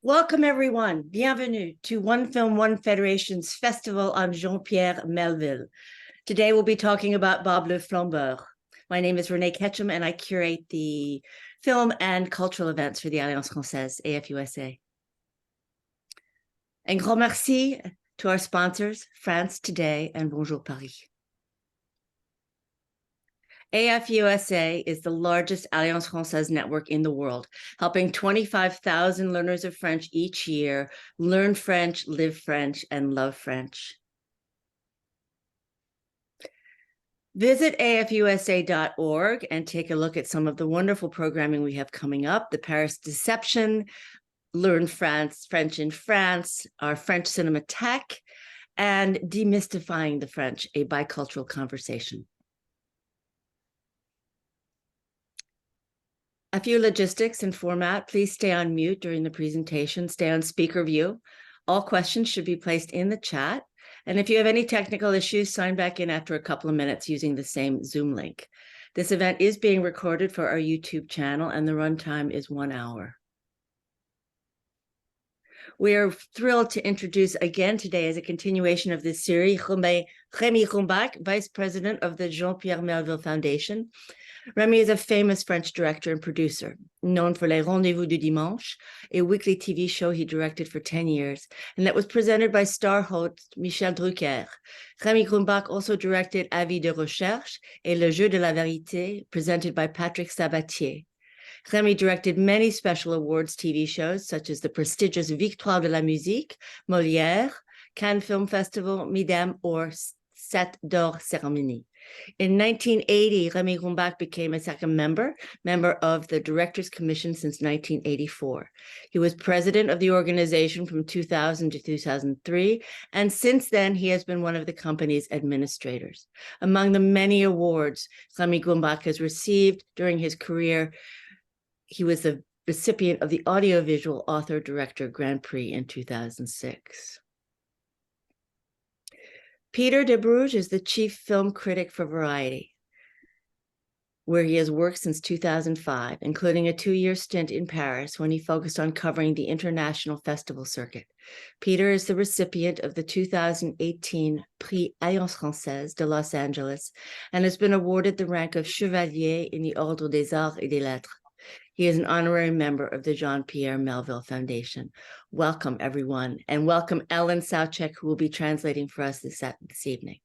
Welcome, everyone. Bienvenue to One Film, One Federation's Festival. I'm Jean-Pierre Melville. Today, we'll be talking about Bob le Flambeur. My name is Renee Ketchum, and I curate the film and cultural events for the Alliance Française, AFUSA. Un grand merci to our sponsors, France Today and Bonjour Paris. AFUSA is the largest Alliance Française network in the world, helping 25,000 learners of French each year learn French, live French, and love French. Visit afusa.org and take a look at some of the wonderful programming we have coming up: the Paris Deception, Learn French in France, our French Cinematheque, and Demystifying the French, a bicultural conversation. A few logistics and format. Please stay on mute during the presentation. Stay on speaker view. All questions should be placed in the chat. And if you have any technical issues, sign back in after a couple of minutes using the same Zoom link. This event is being recorded for our YouTube channel, and the runtime is 1 hour. We are thrilled to introduce again today, as a continuation of this series, Rémy Grumbach, Vice President of the Jean-Pierre Melville Foundation. Rémy is a famous French director and producer, known for Les Rendez-vous du Dimanche, a weekly TV show he directed for 10 years, and that was presented by star host Michel Drucker. Rémy Grumbach also directed Avis de Recherche et Le Jeu de la Vérité, presented by Patrick Sabatier. Rémy directed many special awards TV shows, such as the prestigious Victoire de la Musique, Molière, Cannes Film Festival, Midam, or Sept d'Or Cérémonie. In 1980, Rémy Grumbach became a second member of the Directors' Commission since 1984. He was president of the organization from 2000 to 2003, and since then, he has been one of the company's administrators. Among the many awards Rémy Grumbach has received during his career, he was the recipient of the Audiovisual Author Director Grand Prix in 2006. Peter Debruge is the Chief Film Critic for Variety, where he has worked since 2005, including a 2-year stint in Paris when he focused on covering the international festival circuit. Peter is the recipient of the 2018 Prix Alliance Française de Los Angeles and has been awarded the rank of Chevalier in the Ordre des Arts et des Lettres. He is an honorary member of the Jean-Pierre Melville Foundation. Welcome, everyone, and welcome Ellen Souchek, who will be translating for us this evening.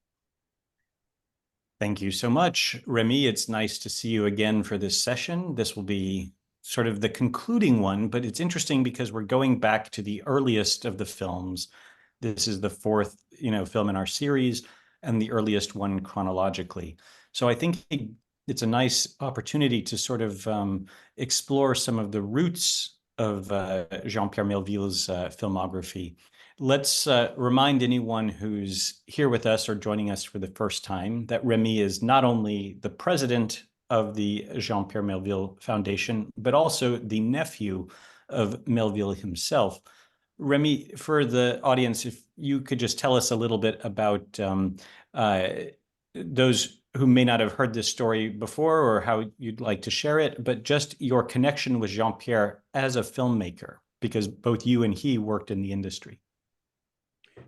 Thank you so much, Rémy. It's nice to see you again for this session. This will be sort of the concluding one, but it's interesting because we're going back to the earliest of the films. This is the fourth, film in our series and the earliest one chronologically. So I think it's a nice opportunity to sort of explore some of the roots of Jean-Pierre Melville's filmography. Let's remind anyone who's here with us or joining us for the first time that Rémy is not only the president of the Jean-Pierre Melville Foundation, but also the nephew of Melville himself. Rémy, for the audience, if you could just tell us a little bit about those who may not have heard this story before or how you'd like to share it, but just your connection with Jean-Pierre as a filmmaker, because both you and he worked in the industry.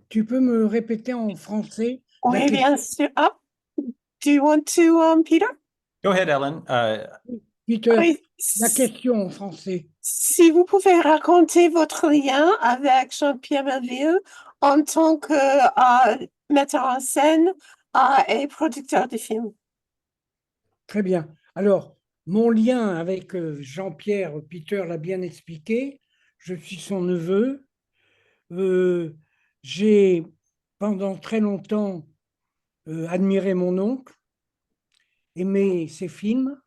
Tu peux me répéter en français? Oui, bien sûr. Oh, do you want to, Peter? Go ahead, Ellen. Peter, Oui, la question en français. si vous pouvez raconter votre lien avec Jean-Pierre Melville en tant que metteur en scène et producteur de films. Très bien. Alors, mon lien avec Jean-Pierre, Peter l'a bien expliqué. Je suis son neveu. J'ai, pendant très longtemps, admiré mon oncle, aimé ses films.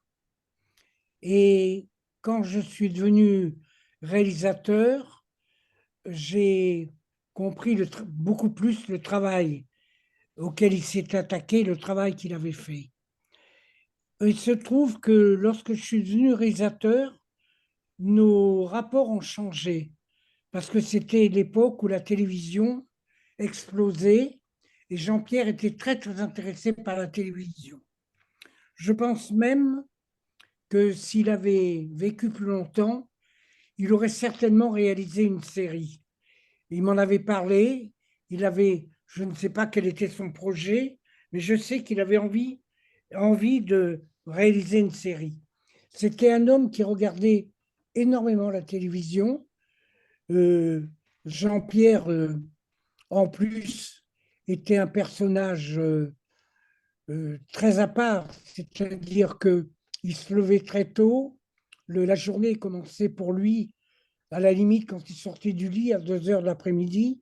Et quand je suis devenu réalisateur, j'ai compris beaucoup plus le travail auquel il s'est attaqué, le travail qu'il avait fait. Il se trouve que lorsque je suis devenu réalisateur, nos rapports ont changé parce que c'était l'époque où la télévision explosait et Jean-Pierre était très, très intéressé par la télévision. Je pense même que s'il avait vécu plus longtemps, il aurait certainement réalisé une série. Il m'en avait parlé, je ne sais pas quel était son projet, mais je sais qu'il avait envie de réaliser une série. C'était un homme qui regardait énormément la télévision. Jean-Pierre, en plus, était un personnage très à part, c'est-à-dire qu'il se levait très tôt, la journée commençait pour lui, à la limite, quand il sortait du lit à 2 heures de l'après-midi,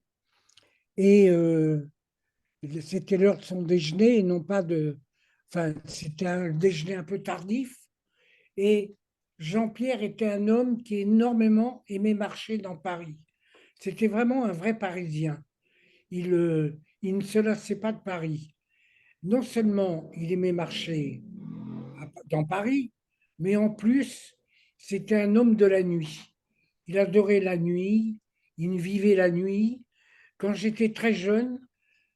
et c'était l'heure de son déjeuner, et non pas de... Enfin, c'était un déjeuner un peu tardif, et Jean-Pierre était un homme qui énormément aimait marcher dans Paris. C'était vraiment un vrai Parisien. Il ne se lassait pas de Paris. Non seulement il aimait marcher dans Paris, mais en plus, c'était un homme de la nuit. Il adorait la nuit, il vivait la nuit. Quand j'étais très jeune,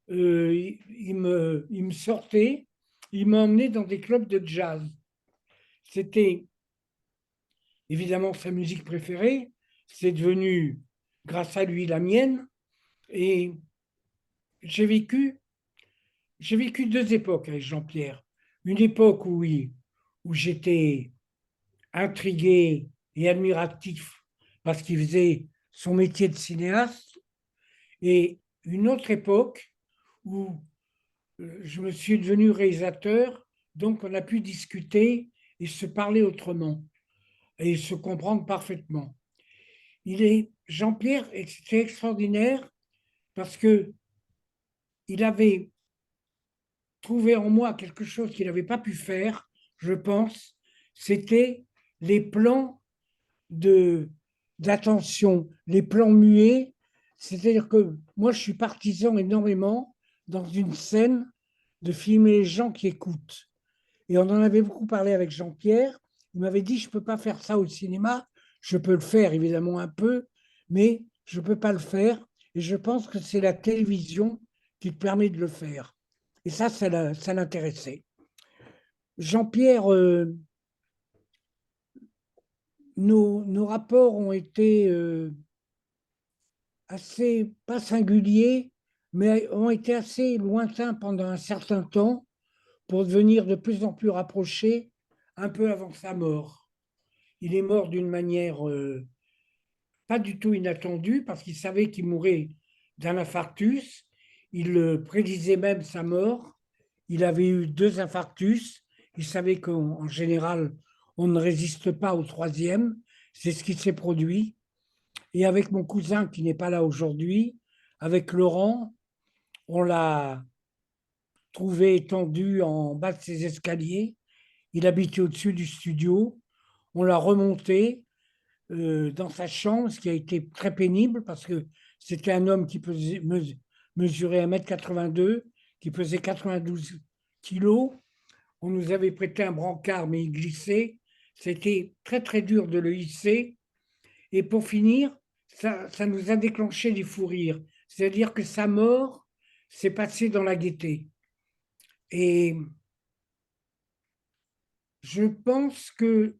il me sortait, il m'emmenait dans des clubs de jazz. C'était évidemment sa musique préférée, c'est devenu, grâce à lui, la mienne. Et j'ai vécu 2 époques avec Jean-Pierre. Une époque où j'étais intrigué et admiratif parce qu'il faisait son métier de cinéaste, et une autre époque où je me suis devenu réalisateur, donc on a pu discuter et se parler autrement et se comprendre parfaitement. Jean-Pierre, c'était extraordinaire parce que il avait trouvé en moi quelque chose qu'il n'avait pas pu faire, je pense, c'était les plans d'attention, les plans muets. C'est-à-dire que moi, je suis partisan énormément dans une scène de filmer les gens qui écoutent. Et on en avait beaucoup parlé avec Jean-Pierre. Il m'avait dit, je ne peux pas faire ça au cinéma. Je peux le faire, évidemment, un peu, mais je ne peux pas le faire. Et je pense que c'est la télévision qui te permet de le faire. Et ça l'intéressait. Jean-Pierre, nos rapports ont été assez, pas singuliers, mais ont été assez lointains pendant un certain temps pour devenir de plus en plus rapprochés un peu avant sa mort. Il est mort d'une manière pas du tout inattendue parce qu'il savait qu'il mourrait d'un infarctus. Il prédisait même sa mort. Il avait eu 2 infarctus. Il savait qu'en général, on ne résiste pas au 3e. C'est ce qui s'est produit. Et avec mon cousin qui n'est pas là aujourd'hui, avec Laurent, on l'a trouvé étendu en bas de ses escaliers. Il habitait au-dessus du studio. On l'a remonté dans sa chambre, ce qui a été très pénible parce que c'était un homme qui mesurait 1,82 m, qui pesait 92 kilos. On nous avait prêté un brancard, mais il glissait. C'était très, très dur de le hisser. Et pour finir, ça nous a déclenché des fous rires. C'est-à-dire que sa mort s'est passée dans la gaieté. Et je pense que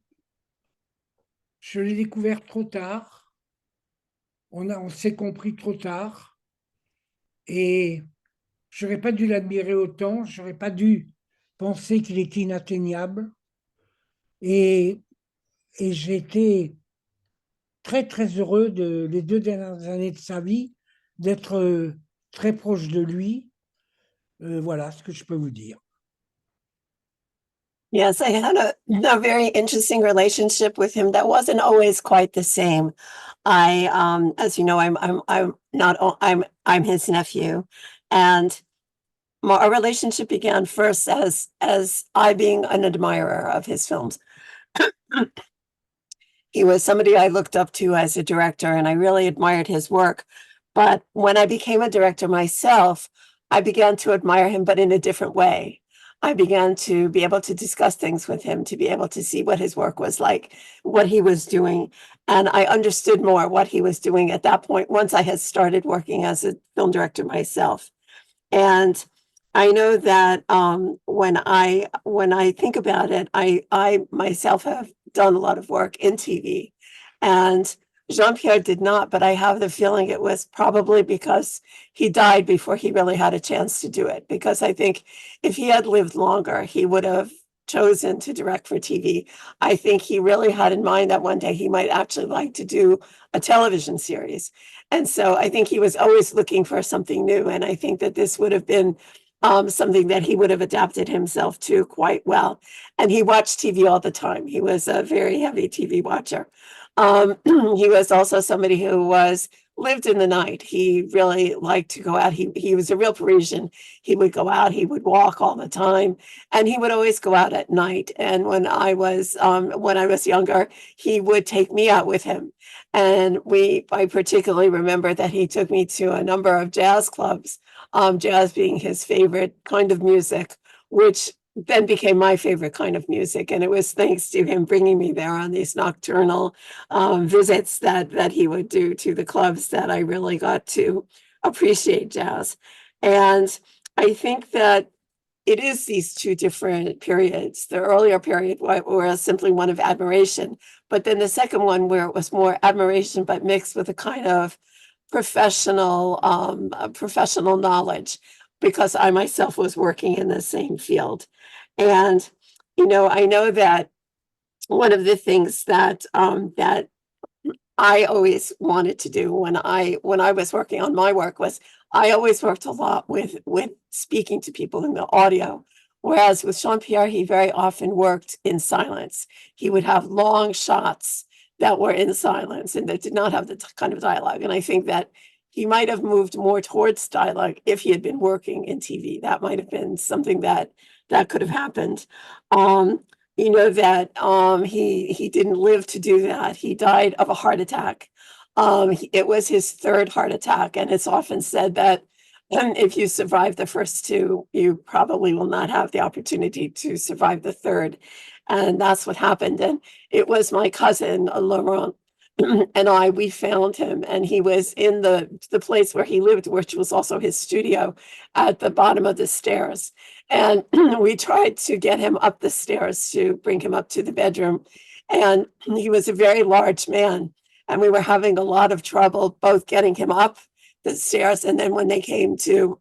je l'ai découvert trop tard. On s'est compris trop tard. Et je n'aurais pas dû l'admirer autant. Je n'aurais pas dû penser qu'il était inatteignable. Et j'ai été très, très heureux les 2 dernières années de sa vie d'être très proche de lui. Voilà ce que je peux vous dire. Yes, I had a very interesting relationship with him that wasn't always quite the same. As you know, I'm his nephew, and our relationship began first as I being an admirer of his films. He was somebody I looked up to as a director, and I really admired his work. But when I became a director myself, I began to admire him, but in a different way. I began to be able to discuss things with him, to be able to see what his work was like, what he was doing. And I understood more what he was doing at that point once I had started working as a film director myself. And I know that when I think about it, I myself have done a lot of work in TV. And Jean-Pierre did not, but I have the feeling it was probably because he died before he really had a chance to do it. Because I think if he had lived longer, he would have chosen to direct for TV. I think he really had in mind that one day he might actually like to do a television series. And so I think he was always looking for something new. And I think that this would have been something that he would have adapted himself to quite well. And he watched TV all the time. He was a very heavy TV watcher. He was also somebody who lived in the night. He really liked to go out. He was a real Parisian. He would go out, he would walk all the time, and he would always go out at night. And when I was younger, he would take me out with him. And I particularly remember that he took me to a number of jazz clubs, jazz being his favorite kind of music, which then became my favorite kind of music. And it was thanks to him bringing me there on these nocturnal visits that he would do to the clubs that I really got to appreciate jazz. And I think that it is these two different periods. The earlier period was simply one of admiration, but then the second one where it was more admiration, but mixed with a kind of professional knowledge, because I myself was working in the same field. And, I know that one of the things that that I always wanted to do when I was working on my work was I always worked a lot with speaking to people in the audio. Whereas with Jean-Pierre, he very often worked in silence. He would have long shots that were in silence and that did not have the kind of dialogue. And I think that he might have moved more towards dialogue if he had been working in TV. That might have been something that could have happened. That he didn't live to do that. He died of a heart attack. It was his third heart attack, and it's often said that if you survive the first two, you probably will not have the opportunity to survive the third. And that's what happened. And it was my cousin, Laurent, and we found him, and he was in the place where he lived, which was also his studio, at the bottom of the stairs. And we tried to get him up the stairs to bring him up to the bedroom. And he was a very large man, and we were having a lot of trouble both getting him up the stairs, and then when they came to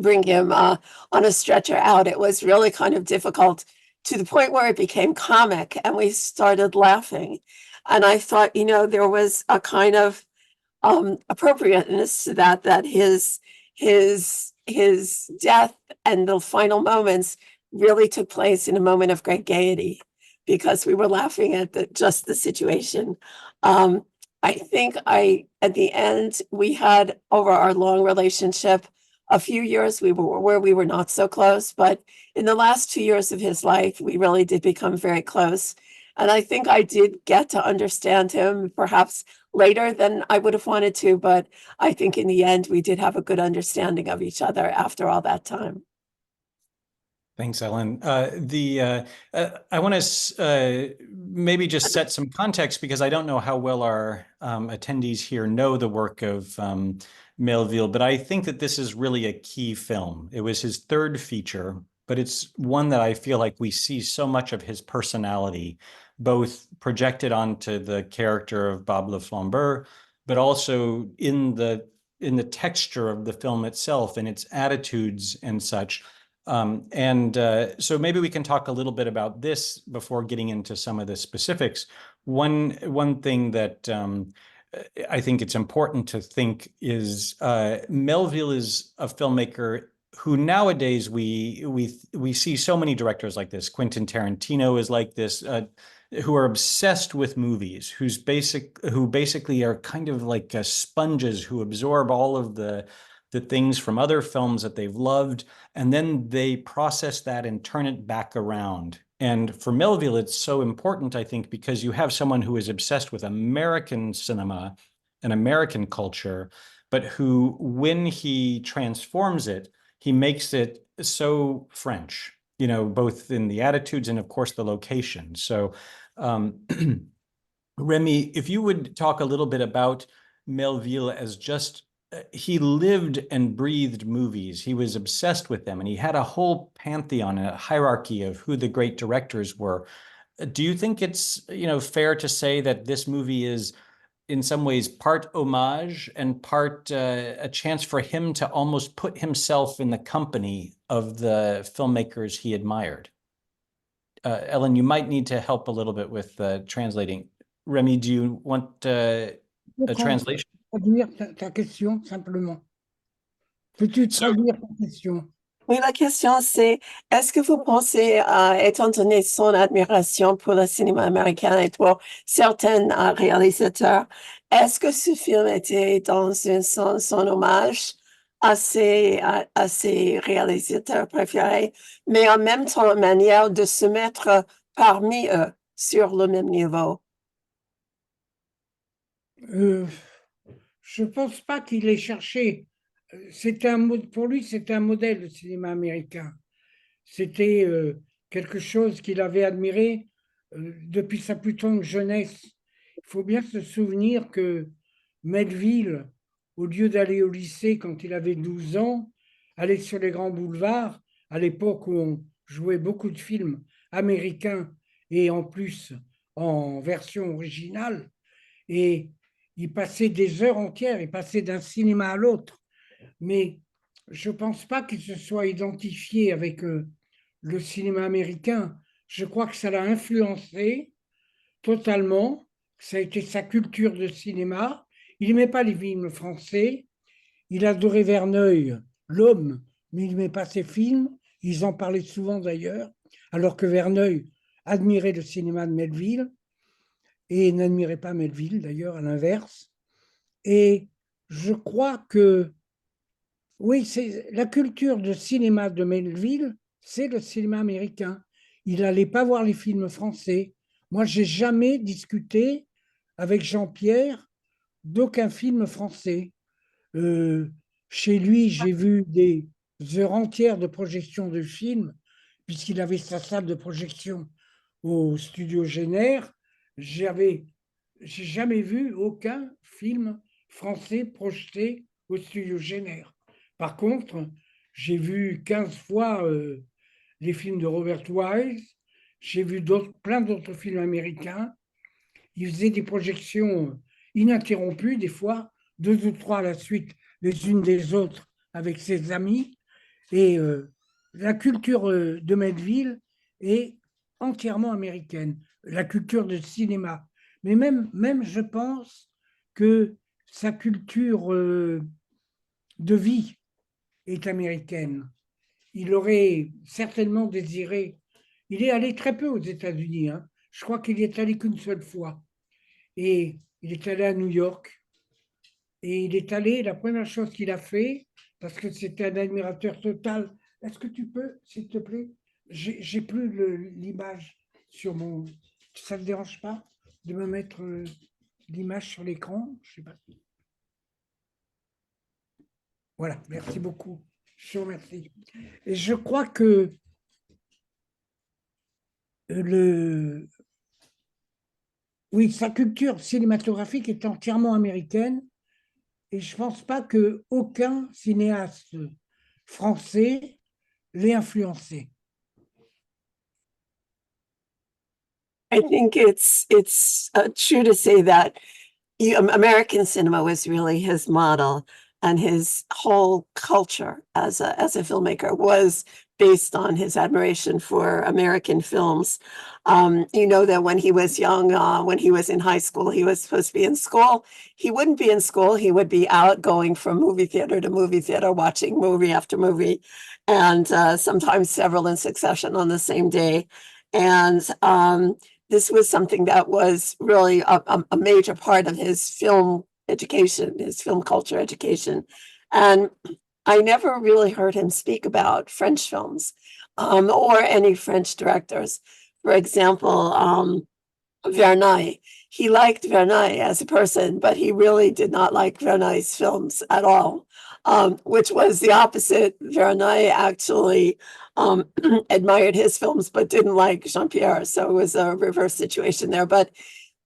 bring him on a stretcher out, it was really kind of difficult, to the point where it became comic, and we started laughing. And I thought, there was a kind of appropriateness to that his death and the final moments really took place in a moment of great gaiety, because we were laughing at just the situation. I think at the end, we had, over our long relationship, a few years we were not so close, but in the last 2 years of his life, we really did become very close. And I think I did get to understand him perhaps later than I would have wanted to, but I think in the end, we did have a good understanding of each other after all that time. Thanks, Ellen. I want to maybe just set some context, because I don't know how well our attendees here know the work of Melville, but I think that this is really a key film. It was his third feature, but it's one that I feel like we see so much of his personality, both projected onto the character of Bob le Flambeur, but also in the texture of the film itself and its attitudes and such. So maybe we can talk a little bit about this before getting into some of the specifics. One thing that I think it's important to think is Melville is a filmmaker who nowadays we see so many directors like this. Quentin Tarantino is like this, who are obsessed with movies, who basically are kind of like sponges who absorb all of the things from other films that they've loved, and then they process that and turn it back around. And for Melville, it's so important, I think, because you have someone who is obsessed with American cinema and American culture, but who, when he transforms it, he makes it so French, both in the attitudes and, of course, the location. So, Remy, if you would talk a little bit about Melville as just he lived and breathed movies. He was obsessed with them, and he had a whole pantheon, a hierarchy of who the great directors were. Do you think it's, fair to say that this movie is in some ways part homage and part a chance for him to almost put himself in the company of the filmmakers he admired. Ellen, you might need to help a little bit with translating. Rémy, do you want a translation? Traduire ta question, simplement. Peux-tu traduire ta question? Oui, la question c'est, est-ce que vous pensez, étant donné son admiration pour le cinéma américain et pour certains réalisateurs, est-ce que ce film était dans un sens son hommage à ses réalisateurs préférés, mais en même temps une manière de se mettre parmi eux sur le même niveau? Je pense pas qu'il ait cherché. Pour lui, c'était un modèle de cinéma américain. C'était quelque chose qu'il avait admiré depuis sa plus tendre jeunesse. Il faut bien se souvenir que Melville, au lieu d'aller au lycée quand il avait 12 ans, allait sur les grands boulevards, à l'époque où on jouait beaucoup de films américains et en plus en version originale. Et il passait des heures entières, il passait d'un cinéma à l'autre. Mais je ne pense pas qu'il se soit identifié avec le cinéma américain. Je crois que ça l'a influencé totalement. Ça a été sa culture de cinéma. Il n'aimait pas les films français. Il adorait Verneuil, l'homme, mais il n'aimait pas ses films. Ils en parlaient souvent d'ailleurs, alors que Verneuil admirait le cinéma de Melville et n'admirait pas Melville d'ailleurs, à l'inverse. Et je crois que oui, c'est la culture de cinéma de Melville, c'est le cinéma américain. Il n'allait pas voir les films français. Moi, j'ai jamais discuté avec Jean-Pierre d'aucun film français. Chez lui, j'ai vu des heures entières de projection de films, puisqu'il avait sa salle de projection au studio Génère. J'ai jamais vu aucun film français projeté au studio Génère. Par contre, j'ai vu 15 fois les films de Robert Wise, j'ai vu plein d'autres films américains. Il faisait des projections ininterrompues, des fois, 2 ou 3 à la suite, les unes des autres, avec ses amis. Et la culture de Melville est entièrement américaine, la culture de cinéma. Mais même je pense que sa culture de vie est américaine. Il aurait certainement désiré. Il est allé très peu aux États-Unis. Hein. Je crois qu'il n'y est allé qu'une seule fois. Et il est allé à New York. Et il est allé, la première chose qu'il a fait, parce que c'était un admirateur total. Est-ce que tu peux, s'il te plaît? J'ai plus l'image sur mon. Ça ne te dérange pas de me mettre l'image sur l'écran? Je sais pas. Voilà, merci beaucoup. Je vous remercie. Et je crois que oui, sa culture cinématographique est entièrement américaine et je ne pense pas qu'aucun cinéaste français l'ait influencé. I think it's true to say that American cinema was really his model, and his whole culture as a filmmaker was based on his admiration for American films. You know that when he was young, when he was in high school, he was supposed to be in school. He wouldn't be in school. He would be out going from movie theater to movie theater, watching movie after movie, and sometimes several in succession on the same day. And this was something that was really a major part of his film education, his film culture education. And I never really heard him speak about French films or any French directors. For example, Verneuil. He liked Verneuil as a person, but he really did not like Verneuil's films at all, which was the opposite. Verneuil actually admired his films, but didn't like Jean-Pierre. So it was a reverse situation there. But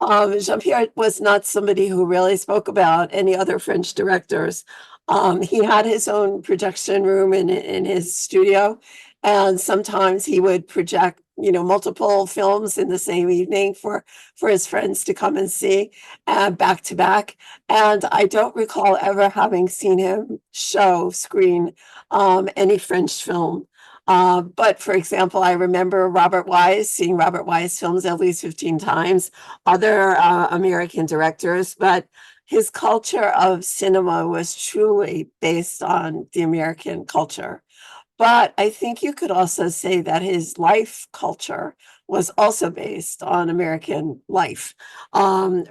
Jean-Pierre was not somebody who really spoke about any other French directors. He had his own projection room in his studio, and sometimes he would project multiple films in the same evening for his friends to come and see, back to back. And I don't recall ever having seen him screen any French film. But for example, I remember seeing Robert Wise films at least 15 times, other American directors, but his culture of cinema was truly based on the American culture. But I think you could also say that his life culture was also based on American life. And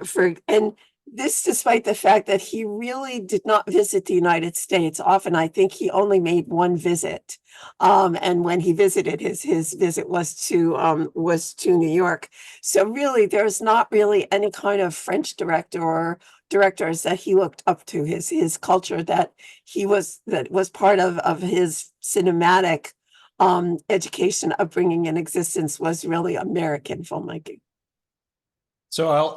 this, despite the fact that he really did not visit the United States often. I think he only made one visit. And when he visited, his visit was to New York. So really, there's not really any kind of French director or directors that he looked up to. His culture that was part of his cinematic education, upbringing, and existence was really American filmmaking. So I'll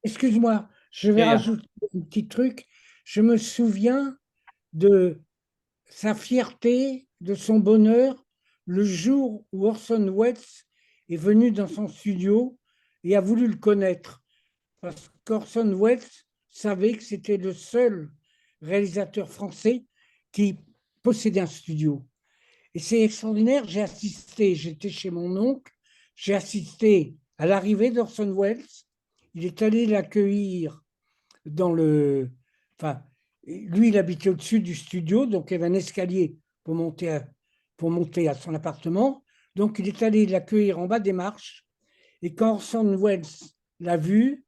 Excuse-moi, je vais Yeah, yeah. rajouter un petit truc. Je me souviens de sa fierté, de son bonheur, le jour où Orson Welles est venu dans son studio et a voulu le connaître. Parce qu'Orson Welles savait que c'était le seul réalisateur français qui possédait un studio. Et c'est extraordinaire, j'étais chez mon oncle, j'ai assisté à l'arrivée d'Orson Welles. Il est allé l'accueillir dans le... Enfin, lui, il habitait au-dessus du studio, donc il y avait un escalier pour monter à son appartement. Donc, il est allé l'accueillir en bas des marches. Et quand Orson Welles l'a vu,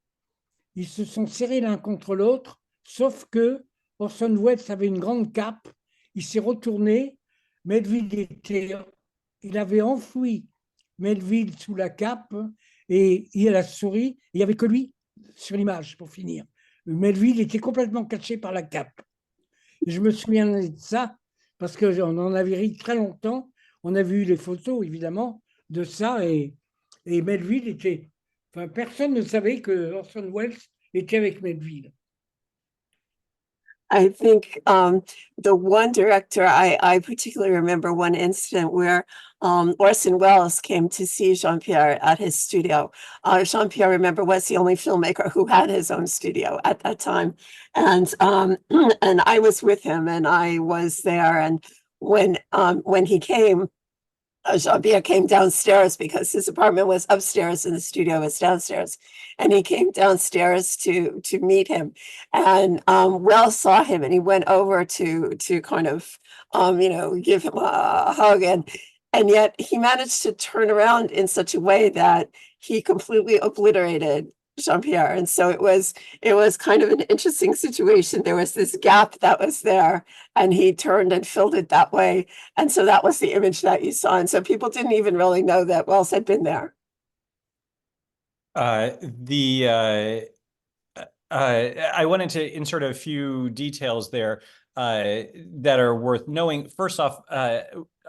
ils se sont serrés l'un contre l'autre, sauf que Orson Welles avait une grande cape. Il s'est retourné. Melville il avait enfoui Melville sous la cape et il a souri. Il n'y avait que lui sur l'image, pour finir. Melville était complètement caché par la cape. Et je me souviens de ça parce qu'on en avait ri très longtemps. On a vu les photos, évidemment, de ça. Et Melville était... Enfin, personne ne savait que Orson Welles était avec Melville. I think the one director, I particularly remember one incident where Orson Welles came to see Jean-Pierre at his studio. Jean-Pierre, remember, was the only filmmaker who had his own studio at that time. And and I was with him and I was there. And when he came, Jean-Pierre came downstairs because his apartment was upstairs and the studio was downstairs. And he came downstairs to meet him. And Wells saw him and he went over to kind of, give him a hug. And yet he managed to turn around in such a way that he completely obliterated Jean-Pierre. And so it was kind of an interesting situation. There was this gap that was there and he turned and filled it that way. And so that was the image that you saw. And so people didn't even really know that Wells had been there. I wanted to insert a few details there that are worth knowing. First off,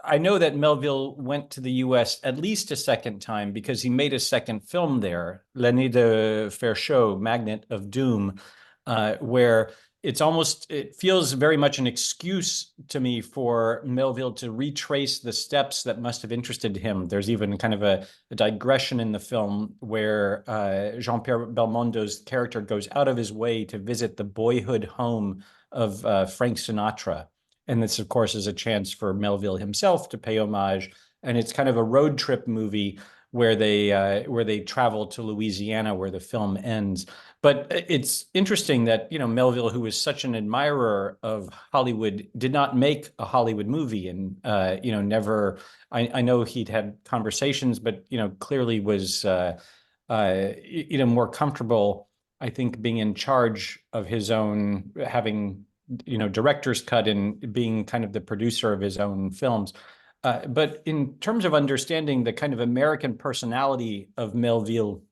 I know that Melville went to the US at least a second time because he made a second film there, L'année de faire chaud, Magnet of Doom, where it feels very much an excuse to me for Melville to retrace the steps that must have interested him. There's even kind of a digression in the film where Jean-Pierre Belmondo's character goes out of his way to visit the boyhood home of Frank Sinatra. And this, of course, is a chance for Melville himself to pay homage. And it's kind of a road trip movie where they travel to Louisiana, where the film ends. But it's interesting that, Melville, who was such an admirer of Hollywood, did not make a Hollywood movie and, never, I know he'd had conversations, but, clearly was, more comfortable, I think, being in charge of his own, having, director's cut and being kind of the producer of his own films. But in terms of understanding the kind of American personality of Melville,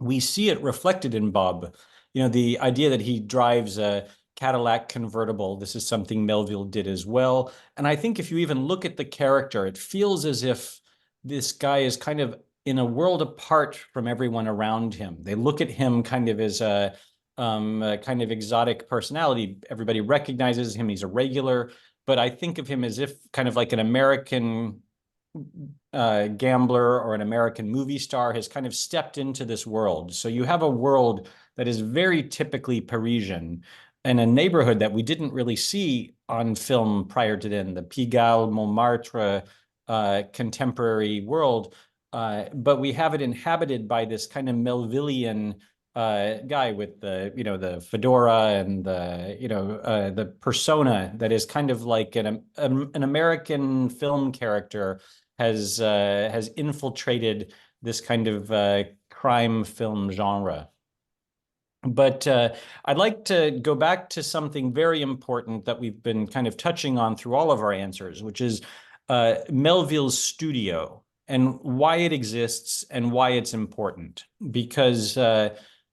we see it reflected in Bob. The idea that he drives a Cadillac convertible, this is something Melville did as well. And I think if you even look at the character, it feels as if this guy is kind of in a world apart from everyone around him. They look at him kind of as a kind of exotic personality. Everybody recognizes him. He's a regular. But I think of him as if kind of like an American gambler or an American movie star has kind of stepped into this world. So you have a world that is very typically Parisian and a neighborhood that we didn't really see on film prior to then, the Pigalle, Montmartre contemporary world. But we have it inhabited by this kind of Melvillian guy with the, the fedora and the persona that is kind of like an American film character has infiltrated this kind of crime film genre. But I'd like to go back to something very important that we've been kind of touching on through all of our answers, which is Melville's studio and why it exists and why it's important. Because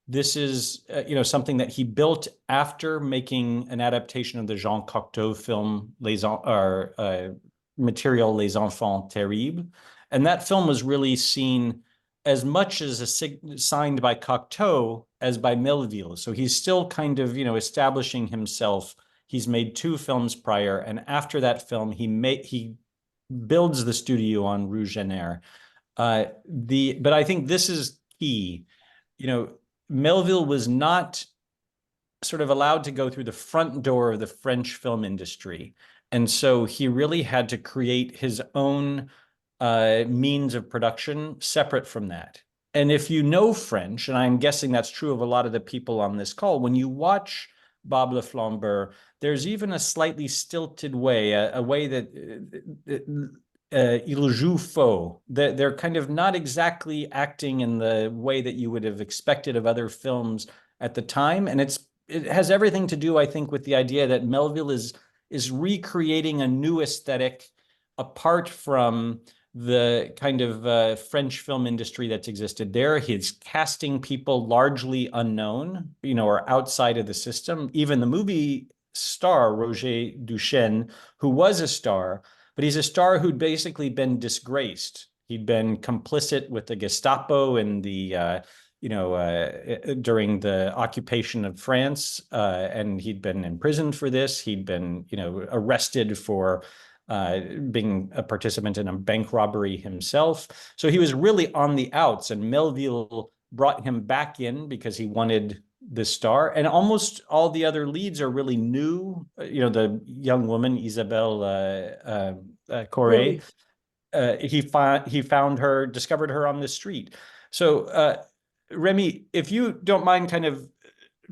this is something that he built after making an adaptation of the Jean Cocteau film Material Les Enfants Terribles. And that film was really seen as much as signed by Cocteau as by Melville. So he's still kind of, establishing himself. He's made 2 films prior, and after that film, he builds the studio on Rue Jenner. But I think this is key. Melville was not sort of allowed to go through the front door of the French film industry. And so he really had to create his own means of production separate from that. And if you know French, and I'm guessing that's true of a lot of the people on this call, when you watch Bob Le Flambeur, there's even a slightly stilted way, a way that il joue faux. They're kind of not exactly acting in the way that you would have expected of other films at the time. And it has everything to do, I think, with the idea that Melville is recreating a new aesthetic apart from the kind of French film industry that's existed there. He's casting people largely unknown, or outside of the system. Even the movie star, Roger Duchesne, who was a star, but he's a star who'd basically been disgraced. He'd been complicit with the Gestapo in the, during the occupation of France, and he'd been imprisoned for this. He'd been, arrested for being a participant in a bank robbery himself. So he was really on the outs, and Melville brought him back in because he wanted the star. And almost all the other leads are really new. The young woman, Isabelle Corée, he found her, discovered her on the street. So Rémy, if you don't mind kind of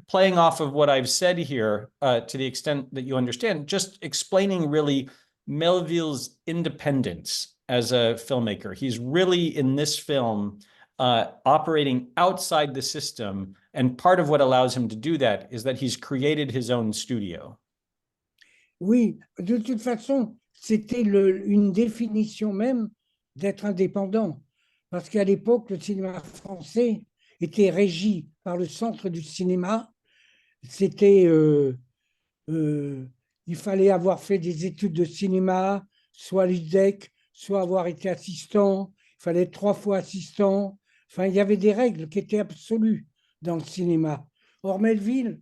playing off of what I've said here to the extent that you understand, just explaining really Melville's independence as a filmmaker. He's really, in this film, operating outside the system. And part of what allows him to do that is that he's created his own studio. Oui, de toute façon, c'était une définition même d'être indépendant. Parce qu'à l'époque, le cinéma français était régi par le centre du cinéma. C'était... il fallait avoir fait des études de cinéma, soit à l'UDEC, soit avoir été assistant. Il fallait être 3 fois assistant. Enfin, il y avait des règles qui étaient absolues dans le cinéma. Or, Melville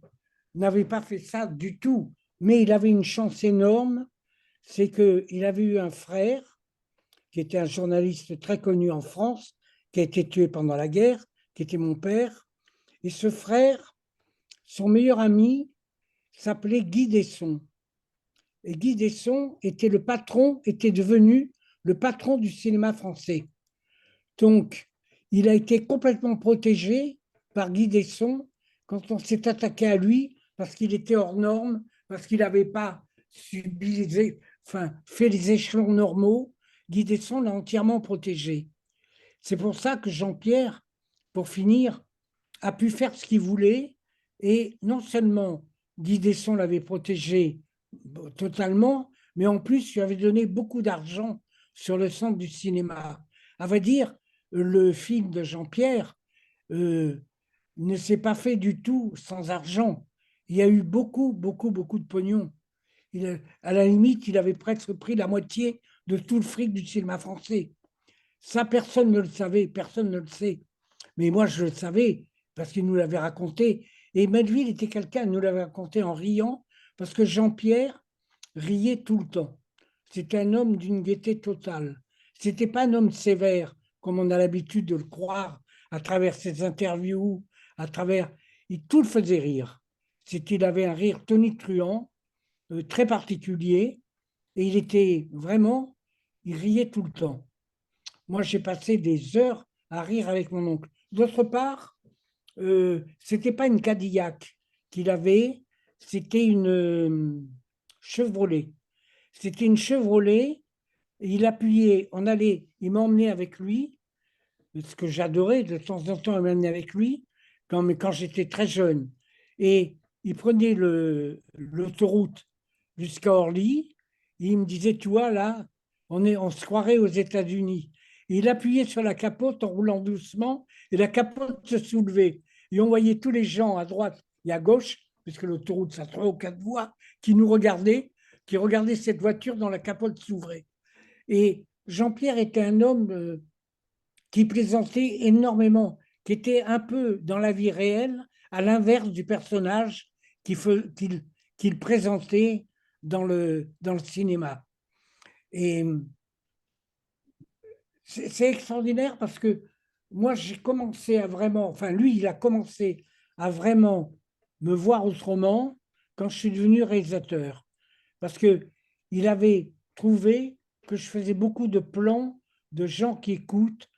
n'avait pas fait ça du tout, mais il avait une chance énorme, c'est qu'il avait eu un frère, qui était un journaliste très connu en France, qui a été tué pendant la guerre, qui était mon père. Et ce frère, son meilleur ami, s'appelait Guy Desson. Et Guy Desson était devenu le patron du cinéma français. Donc, il a été complètement protégé par Guy Desson quand on s'est attaqué à lui, parce qu'il était hors norme, parce qu'il n'avait pas fait les échelons normaux. Guy Desson l'a entièrement protégé. C'est pour ça que Jean-Pierre, pour finir, a pu faire ce qu'il voulait. Et non seulement Guy Desson l'avait protégé totalement, mais en plus, il avait donné beaucoup d'argent sur le centre du cinéma. À vrai dire, le film de Jean-Pierre ne s'est pas fait du tout sans argent. Il y a eu beaucoup de pognon. À la limite, il avait presque pris la moitié de tout le fric du cinéma français. Ça, personne ne le savait, personne ne le sait. Mais moi, je le savais, parce qu'il nous l'avait raconté. Et Melville était quelqu'un, il nous l'avait raconté en riant, parce que Jean-Pierre riait tout le temps. C'était un homme d'une gaieté totale. C'était pas un homme sévère, comme on a l'habitude de le croire à travers ses interviews, à travers... tout le faisait rire. Il avait un rire tonitruant, très particulier, et il était vraiment, il riait tout le temps. Moi, j'ai passé des heures à rire avec mon oncle. D'autre part, c'était pas une Cadillac qu'il avait, c'était une Chevrolet. C'était une Chevrolet. Il appuyait, il m'emmenait avec lui, ce que j'adorais, de temps en temps, il m'emmenait avec lui, quand j'étais très jeune. Et il prenait l'autoroute jusqu'à Orly, et il me disait, tu vois, là, on se croirait aux États-Unis. Et il appuyait sur la capote en roulant doucement, et la capote se soulevait. Et on voyait tous les gens à droite et à gauche, puisque l'autoroute, ça a 3 ou 4 voies, qui nous regardaient, qui regardaient cette voiture dont la capote s'ouvrait. Et Jean-Pierre était un homme qui plaisantait énormément, qui était un peu dans la vie réelle, à l'inverse du personnage qu'il présentait dans le cinéma. Et c'est extraordinaire parce que moi, j'ai commencé à vraiment, enfin lui, il a commencé à vraiment me voir autrement quand je suis devenu réalisateur. Parce qu'il avait trouvé que je faisais beaucoup de plans de gens qui écoutent,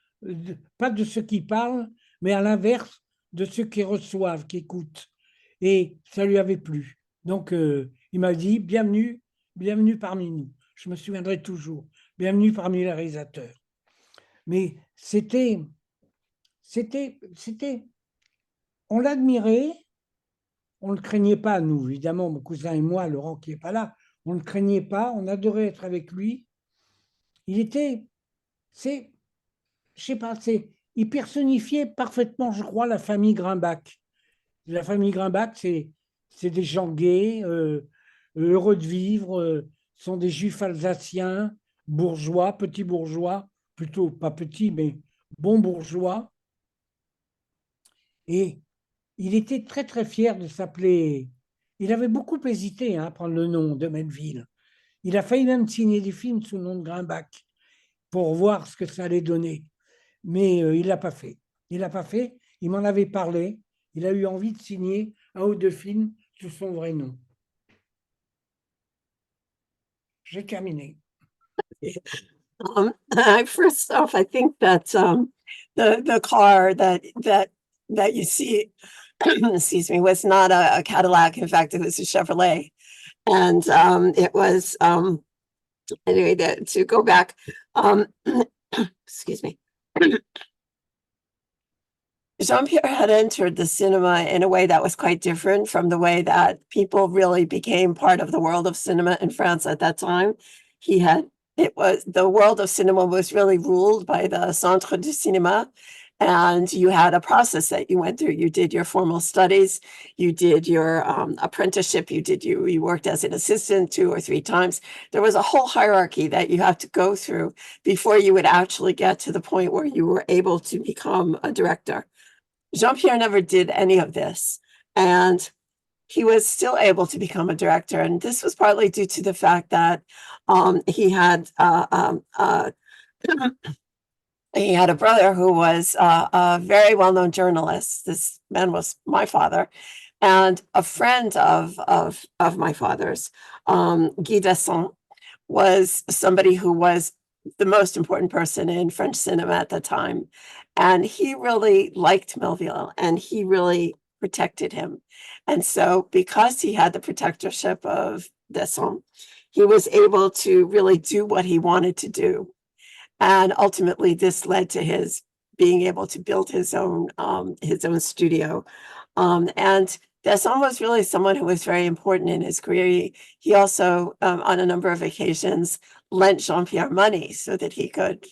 pas de ceux qui parlent, mais à l'inverse de ceux qui reçoivent, qui écoutent. Et ça lui avait plu. Donc, il m'a dit, bienvenue, bienvenue parmi nous. Je me souviendrai toujours, bienvenue parmi les réalisateurs. Mais on l'admirait, on ne le craignait pas, nous, évidemment, mon cousin et moi, Laurent qui n'est pas là, on ne le craignait pas, on adorait être avec lui. Il était, je sais pas, il personnifiait parfaitement, je crois, la famille Grumbach. La famille Grumbach, c'est des gens gays, heureux de vivre, sont des juifs alsaciens, bourgeois, petits bourgeois, plutôt pas petits, mais bons bourgeois. Et il était très, très fier de s'appeler. Il avait beaucoup hésité à prendre le nom de Melville. Il a failli même signer des films sous le nom de Grumbach pour voir ce que ça allait donner. Mais il ne l'a pas fait. Il l'a pas fait. Il m'en avait parlé. Il a eu envie de signer un ou deux films sous son vrai nom. J'ai terminé. First off, I think that the car that you see, excuse me, was not a Cadillac. In fact, it was a Chevrolet, and it was anyway. To go back, excuse me. Jean-Pierre had entered the cinema in a way that was quite different from the way that people really became part of the world of cinema in France at that time. The world of cinema was really ruled by the Centre du Cinéma, and you had a process that you went through. You did your formal studies, you did your apprenticeship, you worked as an assistant 2 or 3 times. There was a whole hierarchy that you have to go through before you would actually get to the point where you were able to become a director. Jean-Pierre never did any of this, and he was still able to become a director. And this was partly due to the fact that he had a brother who was a very well-known journalist. This man was my father, and a friend of my father's, Guy Desson, was somebody who was the most important person in French cinema at the time. And he really liked Melville, and he really protected him. And so because he had the protectorship of Desson, he was able to really do what he wanted to do. And ultimately this led to his being able to build his own studio. And Desson was really someone who was very important in his career. He also, on a number of occasions, lent Jean-Pierre money so that he could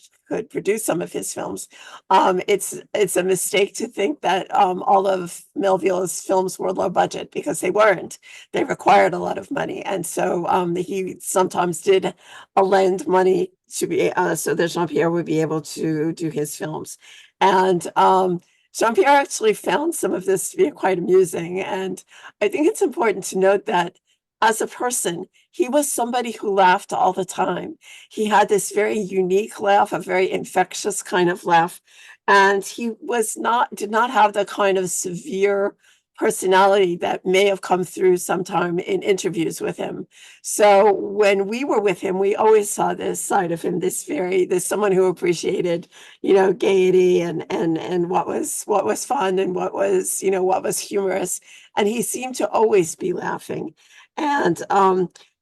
produce some of his films. It's a mistake to think that all of Melville's films were low budget, because they weren't. They required a lot of money, and so he sometimes did lend money to be so that Jean-Pierre would be able to do his films. And Jean-Pierre actually found some of this to be quite amusing, and I think it's important to note that as a person, he was somebody who laughed all the time. He had this very unique laugh, a very infectious kind of laugh. And he did not have the kind of severe personality that may have come through sometime in interviews with him. So when we were with him, we always saw this side of him, this someone who appreciated, gaiety and what was fun and what was humorous. And he seemed to always be laughing. And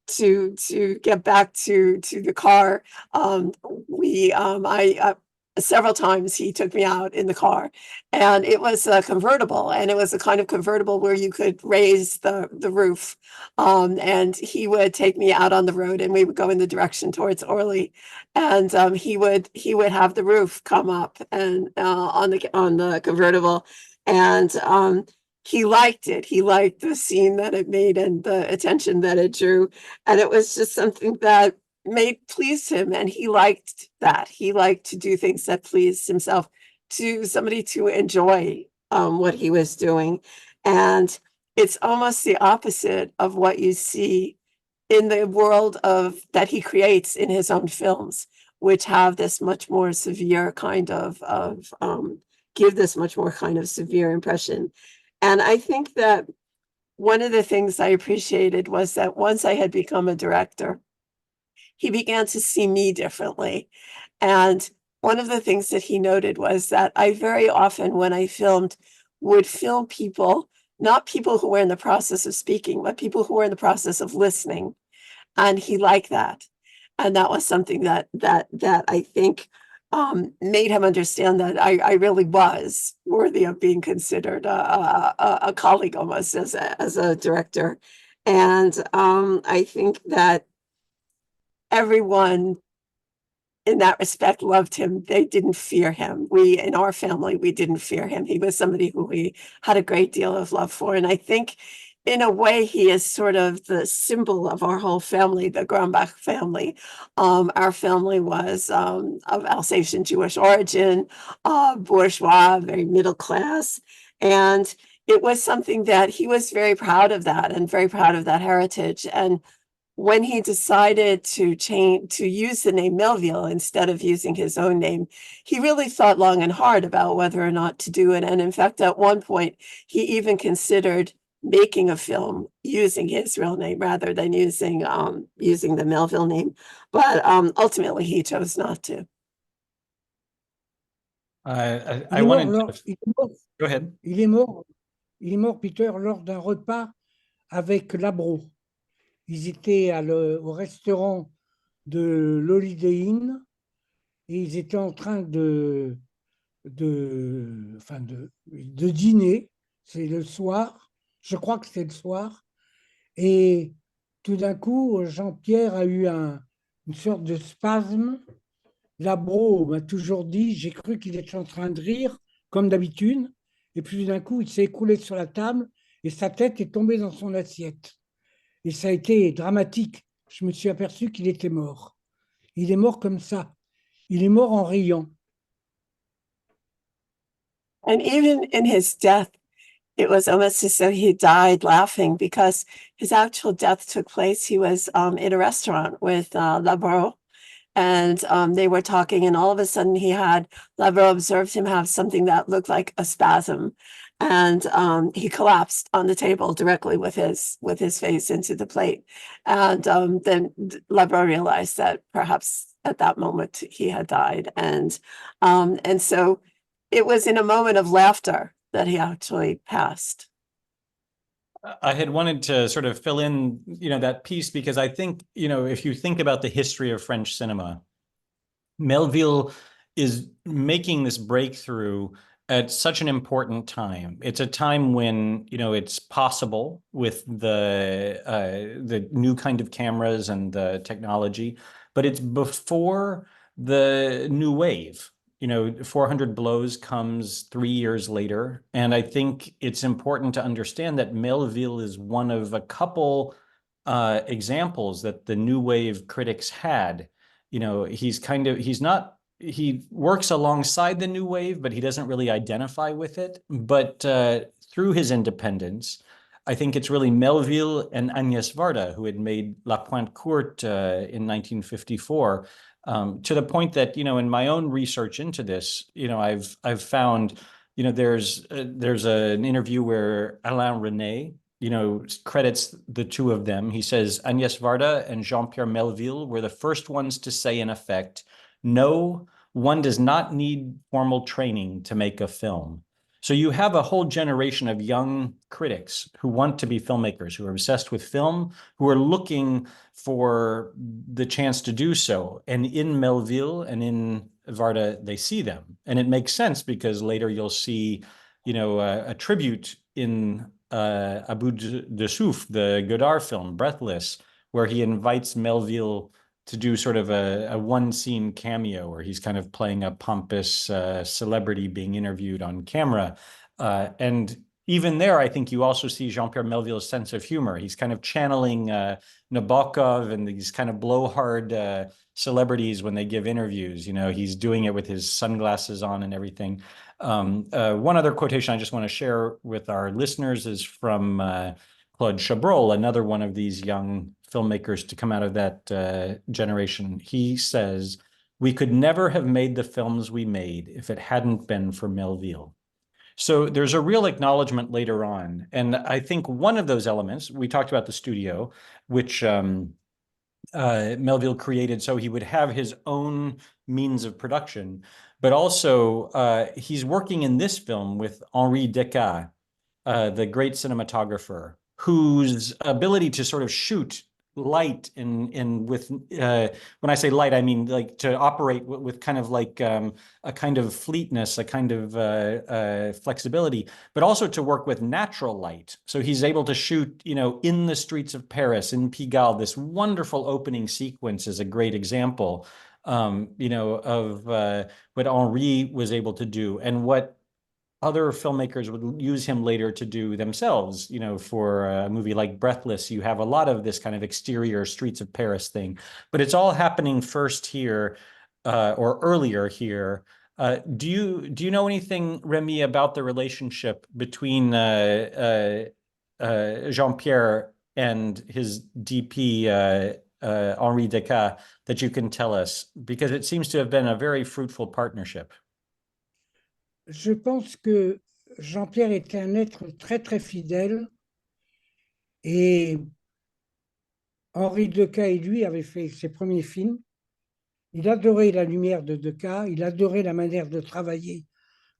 to get back to the car, I several times he took me out in the car, and it was a convertible, and it was a kind of convertible where you could raise the roof, and he would take me out on the road, and we would go in the direction towards Orly, and he would have the roof come up and on the convertible, and he liked it. He liked the scene that it made and the attention that it drew, and it was just something that pleased him, and he liked that. He liked to do things that pleased himself, to somebody to enjoy what he was doing. And it's almost the opposite of what you see in the world that he creates in his own films, which have this much more severe kind of give this much more kind of severe impression. And I think that one of the things I appreciated was that once I had become a director, he began to see me differently. And one of the things that he noted was that I very often, when I filmed, would film people, not people who were in the process of speaking, but people who were in the process of listening. And he liked that. And that was something that I think made him understand that I really was worthy of being considered a colleague almost as a director. And I think that everyone in that respect loved him. They didn't fear him. In our family, we didn't fear him. He was somebody who we had a great deal of love for. And I think in a way, he is sort of the symbol of our whole family, the Grumbach family. Our family was of Alsatian Jewish origin, bourgeois, very middle class. And it was something that he was very proud of that and very proud of that heritage. And when he decided to use the name Melville instead of using his own name, he really thought long and hard about whether or not to do it. And in fact, at one point, he even considered making a film using his real name rather than using the Melville name. But ultimately, he chose not to. I wanted to... Go ahead. Il est mort, Peter, lors d'un repas avec Labro. Ils étaient au restaurant de l'Holiday Inn et ils étaient en train de dîner. C'est le soir, je crois que c'est le soir. Et tout d'un coup, Jean-Pierre a eu une sorte de spasme. Labro m'a toujours dit, j'ai cru qu'il était en train de rire, comme d'habitude. Et puis tout d'un coup, il s'est écroulé sur la table et sa tête est tombée dans son assiette. Et ça a été dramatique. Je me suis aperçu qu'il était mort. Il est mort comme ça. Il est mort en riant. And even in his death, it was almost as though he died laughing, because his actual death took place. He was in a restaurant with Labro, and they were talking, and all of a sudden Labro observed him have something that looked like a spasm. And he collapsed on the table directly with his face into the plate. And then Labro realized that perhaps at that moment he had died. And so it was in a moment of laughter that he actually passed. I had wanted to sort of fill in, that piece, because I think, if you think about the history of French cinema, Melville is making this breakthrough at such an important time. It's a time when, it's possible with the new kind of cameras and the technology, but it's before the new wave. 400 Blows comes 3 years later. And I think it's important to understand that Melville is one of a couple examples that the new wave critics had. He works alongside the new wave, but he doesn't really identify with it. But through his independence, I think it's really Melville and Agnès Varda who had made La Pointe Courte in 1954, to the point that, in my own research into this, I've found, there's an interview where Alain Resnais, credits the two of them. He says Agnès Varda and Jean-Pierre Melville were the first ones to say, in effect, no, one does not need formal training to make a film. So you have a whole generation of young critics who want to be filmmakers, who are obsessed with film, who are looking for the chance to do so. And in Melville and in Varda, they see them. And it makes sense because later you'll see, a tribute in À bout de souffle, the Godard film, Breathless, where he invites Melville to do sort of a one-scene cameo where he's kind of playing a pompous celebrity being interviewed on camera. And even there, I think you also see Jean-Pierre Melville's sense of humor. He's kind of channeling Nabokov and these kind of blowhard celebrities when they give interviews. He's doing it with his sunglasses on and everything. One other quotation I just want to share with our listeners is from Claude Chabrol, another one of these young filmmakers to come out of that generation. He says, "We could never have made the films we made if it hadn't been for Melville." So there's a real acknowledgement later on. And I think one of those elements, we talked about the studio, which Melville created so he would have his own means of production, but also he's working in this film with Henri Deca, the great cinematographer, whose ability to sort of shoot light and with when I say light, I mean like to operate with kind of like a kind of fleetness, a kind of flexibility, but also to work with natural light. So he's able to shoot, in the streets of Paris, in Pigalle. This wonderful opening sequence is a great example, of what Henri was able to do and what other filmmakers would use him later to do themselves. For a movie like Breathless, you have a lot of this kind of exterior streets of Paris thing, but it's all happening first here or earlier here. Do you know anything, Rémy, about the relationship between Jean-Pierre and his DP, Henri Deca, that you can tell us? Because it seems to have been a very fruitful partnership. Je pense que Jean-Pierre était un être très, très fidèle et Henri Deca et lui avaient fait ses premiers films. Il adorait la lumière de Deca, il adorait la manière de travailler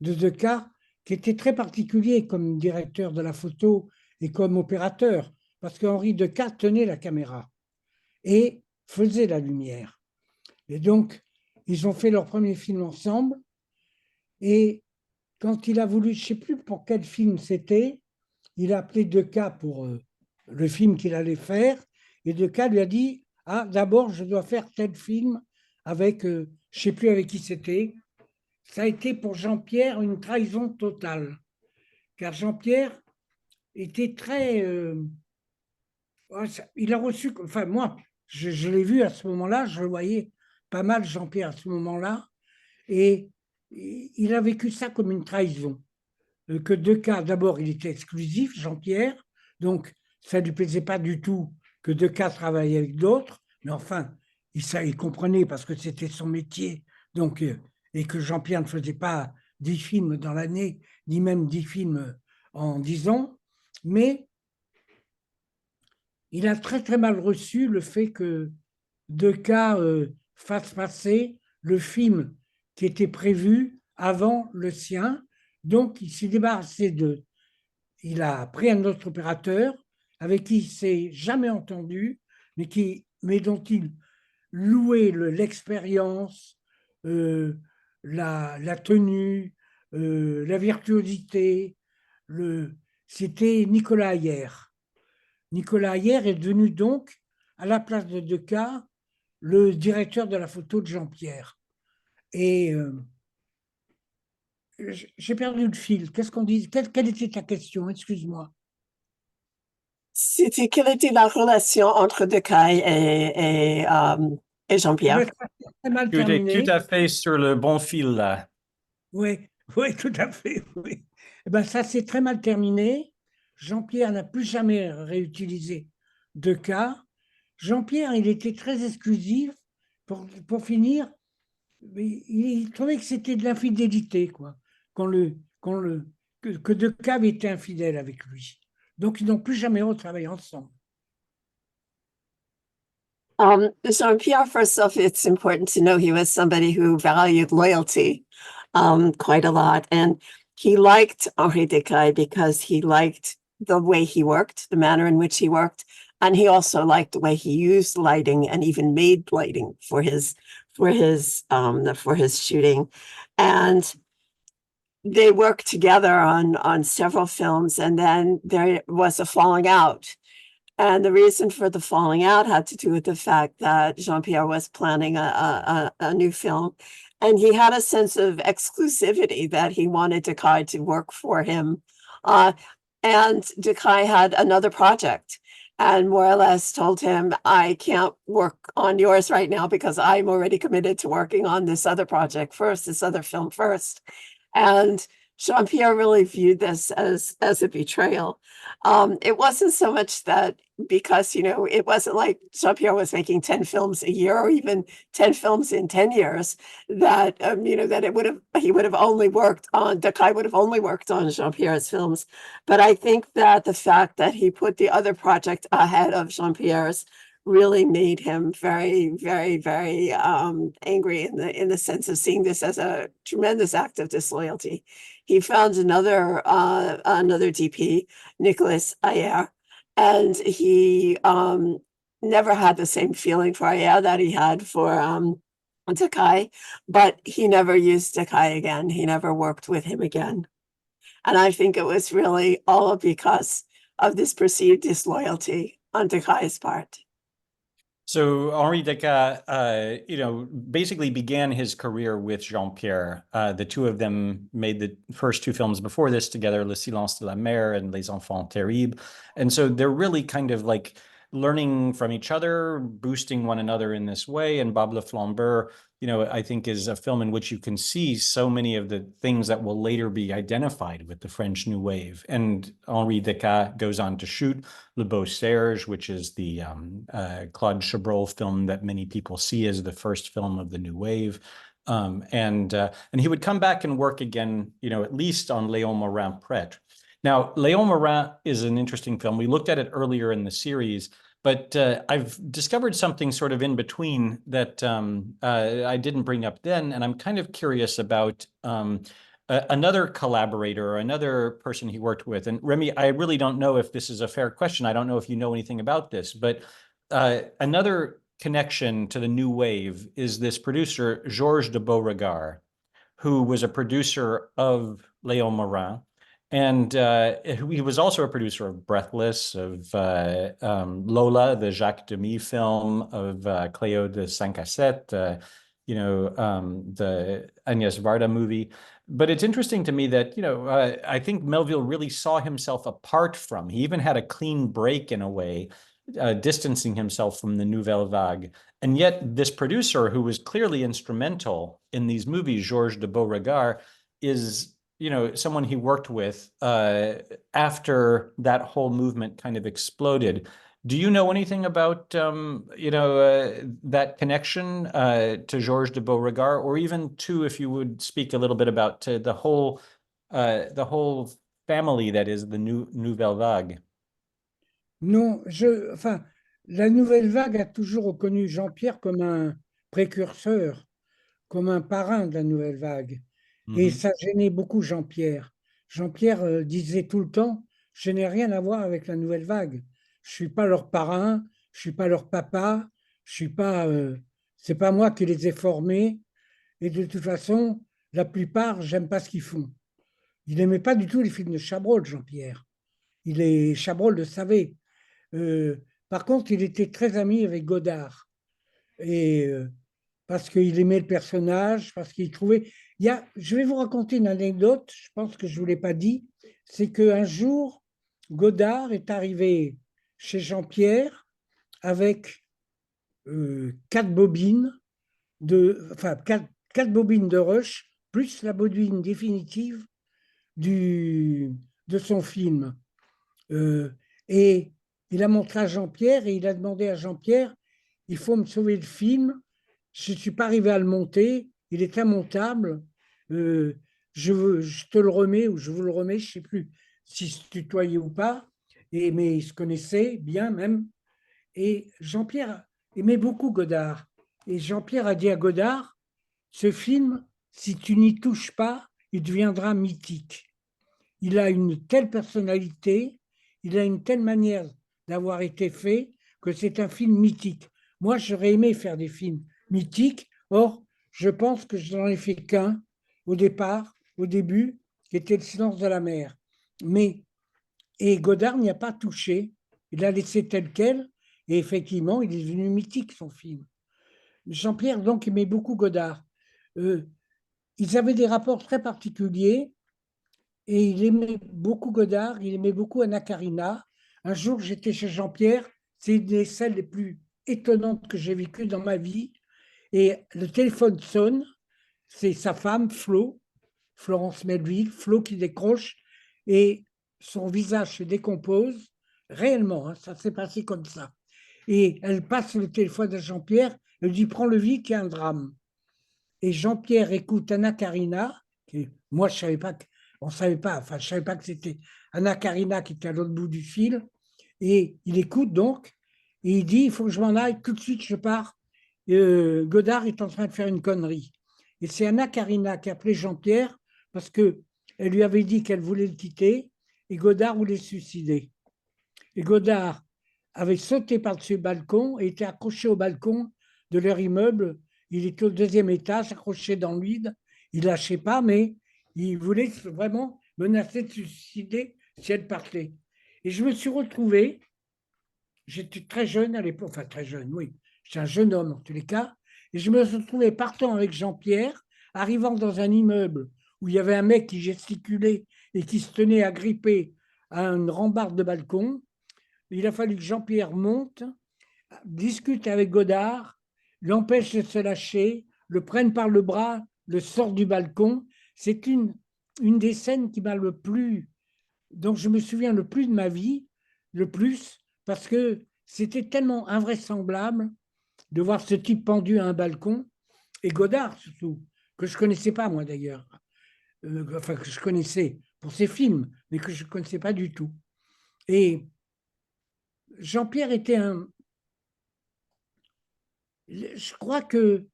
de Deca, qui était très particulier comme directeur de la photo et comme opérateur, parce qu'Henri Deca tenait la caméra et faisait la lumière. Et donc, ils ont fait leur premier film ensemble et quand il a voulu, je ne sais plus pour quel film c'était, il a appelé Deca pour le film qu'il allait faire, et Deca lui a dit « Ah, d'abord, je dois faire tel film avec, je ne sais plus avec qui c'était ». Ça a été pour Jean-Pierre une trahison totale, car Jean-Pierre était très... il a reçu, enfin moi, je l'ai vu à ce moment-là, je le voyais pas mal Jean-Pierre à ce moment-là, et il a vécu ça comme une trahison. Que Deca, d'abord, il était exclusif, Jean-Pierre, donc ça ne lui plaisait pas du tout que Deca travaille avec d'autres, mais enfin, il comprenait parce que c'était son métier, donc, et que Jean-Pierre ne faisait pas 10 films dans l'année, ni même 10 films en 10 ans, mais il a très très mal reçu le fait que Deca fasse passer le film qui était prévu avant le sien. Donc, il s'est débarrassé il a pris un autre opérateur avec qui il ne s'est jamais entendu, mais dont il louait l'expérience, la tenue, la virtuosité. C'était Nicolas Ayer. Nicolas Ayer est devenu donc, à la place de Deca, le directeur de la photo de Jean-Pierre. Et j'ai perdu le fil. Qu'est-ce qu'on dit? Quelle était ta question? Excuse-moi. C'était quelle était la relation entre Deca et Jean-Pierre? Très mal Tu étais terminé. tout à fait sur le bon fil là. Oui, oui, tout à fait. Oui. Eh ben, ça s'est très mal terminé Jean-Pierre n'a plus jamais réutilisé de cas. Jean-Pierre, il était très exclusif. Pour finir, il trouvait que c'était de l'infidélité, quoi, que Decave était infidèle avec lui. Donc, ils n'ont plus jamais retravaillé ensemble. Jean-Pierre, first off, it's important to know he was somebody who valued loyalty quite a lot. And he liked Henri Decaille because he liked the way he worked, the manner in which he worked. And he also liked the way he used lighting and even made lighting for his shooting. And they worked together on several films, and then there was a falling out. And the reason for the falling out had to do with the fact that Jean-Pierre was planning a new film, and he had a sense of exclusivity that he wanted Decaille to work for him. And Decaille had another project and more or less told him, I can't work on yours right now because I'm already committed to working on this other project first, this other film first. And Jean-Pierre really viewed this as a betrayal. It wasn't so much that because, it wasn't like Jean-Pierre was making 10 films a year or even 10 films in 10 years that, that he would have only worked on, Decaille would have only worked on Jean-Pierre's films. But I think that the fact that he put the other project ahead of Jean-Pierre's really made him very, very, very angry in the sense of seeing this as a tremendous act of disloyalty. He found another DP, Nicolas Ayer, and he never had the same feeling for Ayer that he had for Decaille, but he never used Decaille again. He never worked with him again. And I think it was really all because of this perceived disloyalty on Decaille's part. So Henri Decaille, basically began his career with Jean-Pierre. The two of them made the first two films before this together, Le Silence de la Mer and Les Enfants Terribles. And so they're really kind of like learning from each other, boosting one another in this way. And Bob le Flambeur, I think is a film in which you can see so many of the things that will later be identified with the French New Wave. And Henri Decaille goes on to shoot Le Beau Serge, which is the Claude Chabrol film that many people see as the first film of the New Wave. And he would come back and work again, at least on Léon Morin Prêtre. Now, Léon Morin is an interesting film. We looked at it earlier in the series, but I've discovered something sort of in between that I didn't bring up then, and I'm kind of curious about another collaborator or another person he worked with. And Rémy, I really don't know if this is a fair question. I don't know if you know anything about this, but another connection to the New Wave is this producer, Georges de Beauregard, who was a producer of Léon Morin. And he was also a producer of Breathless, of Lola, the Jacques Demy film, of Cléo de 5 à 7, the Agnès Varda movie. But it's interesting to me that, I think Melville really saw himself apart from. He even had a clean break in a way, distancing himself from the Nouvelle Vague. And yet this producer who was clearly instrumental in these movies, Georges de Beauregard, is someone he worked with after that whole movement kind of exploded. Do you know anything about, that connection to Georges de Beauregard, or even if you would speak a little bit about the whole family that is the Nouvelle Vague? Non, la Nouvelle Vague a toujours reconnu Jean-Pierre comme un précurseur, comme un parrain de la Nouvelle Vague. Et ça gênait beaucoup Jean-Pierre. Jean-Pierre disait tout le temps, je n'ai rien à voir avec la Nouvelle Vague. Je suis pas leur parrain, je suis pas leur papa, je suis pas, c'est pas moi qui les ai formés. Et de toute façon, la plupart, j'aime pas ce qu'ils font. Il n'aimait pas du tout les films de Chabrol, Jean-Pierre. Chabrol le savait. Par contre, il était très ami avec Godard. Et parce qu'il aimait le personnage, parce qu'il trouvait... Je vais vous raconter une anecdote, je pense que je ne vous l'ai pas dit, c'est qu'un jour, Godard est arrivé chez Jean-Pierre avec 4 bobines quatre bobines de rush, plus la bobine définitive de son film. Et il a montré à Jean-Pierre et il a demandé à Jean-Pierre, il faut me sauver le film, je ne suis pas arrivé à le monter, il est immontable, je te le remets ou je vous le remets, je ne sais plus si se tutoyait ou pas, mais ils se connaissaient bien même. Et Jean-Pierre aimait beaucoup Godard. Et Jean-Pierre a dit à Godard, ce film, si tu n'y touches pas, il deviendra mythique. Il a une telle personnalité, il a une telle manière d'avoir été fait que c'est un film mythique. Moi, j'aurais aimé faire des films mythiques. Or, je pense que je n'en ai fait qu'un au départ, au début, qui était Le silence de la mer. Et Godard n'y a pas touché. Il l'a laissé tel quel. Et effectivement, il est devenu mythique, son film. Jean-Pierre, donc, aimait beaucoup Godard. Ils avaient des rapports très particuliers. Et il aimait beaucoup Godard, il aimait beaucoup Anna Karina. Un jour, j'étais chez Jean-Pierre, c'est une des scènes les plus étonnantes que j'ai vécues dans ma vie. Et le téléphone sonne, c'est sa femme, Florence Melville, Flo qui décroche, et son visage se décompose, réellement, hein, ça s'est passé comme ça. Et elle passe le téléphone à Jean-Pierre, elle dit, prends-le vite, il y a un drame. Et Jean-Pierre écoute Anna Karina, qui, moi je savais pas, on savait pas, enfin je savais pas que c'était Anna Karina qui était à l'autre bout du fil, et il écoute donc, et il dit, il faut que je m'en aille, tout de suite je pars, Godard est en train de faire une connerie. Et c'est Anna Karina qui a appelé Jean-Pierre parce qu'elle lui avait dit qu'elle voulait le quitter, et Godard voulait se suicider. Et Godard avait sauté par-dessus le balcon et était accroché au balcon de leur immeuble. Il était au deuxième étage, accroché dans le vide. Il ne lâchait pas, mais il voulait vraiment menacer de se suicider si elle partait. Et je me suis retrouvé, j'étais très jeune à l'époque, enfin très jeune, oui, j'étais un jeune homme en tous les cas, et je me suis retrouvé partant avec Jean-Pierre, arrivant dans un immeuble où il y avait un mec qui gesticulait et qui se tenait agrippé à une rambarde de balcon. Il a fallu que Jean-Pierre monte, discute avec Godard, l'empêche de se lâcher, le prenne par le bras, le sort du balcon. C'est une des scènes qui m'a le plus, dont je me souviens le plus de ma vie, le plus, parce que c'était tellement invraisemblable de voir ce type pendu à un balcon, et Godard surtout, que je ne connaissais pas moi d'ailleurs, enfin que je connaissais pour ses films, mais que je ne connaissais pas du tout. Et Jean-Pierre était un... Je crois que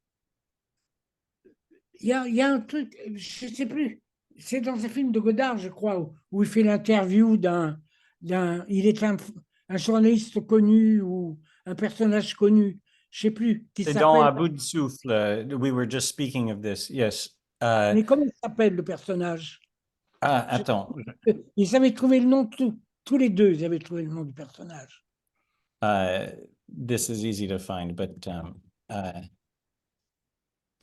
il y a un truc, je ne sais plus, c'est dans un film de Godard, je crois, où il fait l'interview il est un journaliste connu ou un personnage connu, je ne sais plus, qui C'est dans À s'appelle. bout de souffle. We were just speaking of this. Yes. Mais comment il s'appelle le personnage? Attends. Ils avaient trouvé le nom, tous les deux, ils avaient trouvé le nom du personnage. This is easy to find, but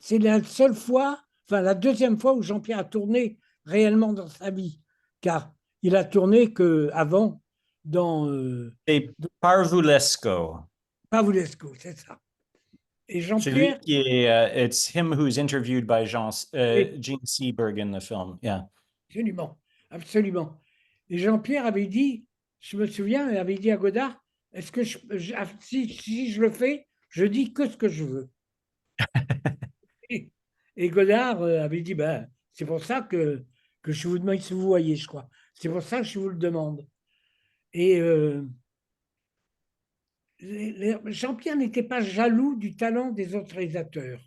C'est la seule fois, enfin la deuxième fois où Jean-Pierre a tourné réellement dans sa vie, car il a tourné qu'avant dans c'est Parvulesco. Pavlesco, c'est ça. Et C'est lui Jean-Pierre, qui est, it's him who's interviewed by Oui. Gene Seberg in the film. Yeah. absolument, absolument. Et Jean-Pierre avait dit, je me souviens, il avait dit à Godard, est-ce que si je le fais, je dis que ce que je veux. Et Godard avait dit, ben, c'est pour ça que je vous demande si vous voyez, je crois. C'est pour ça que je vous le demande. Et Jean-Pierre n'était pas jaloux du talent des autres réalisateurs.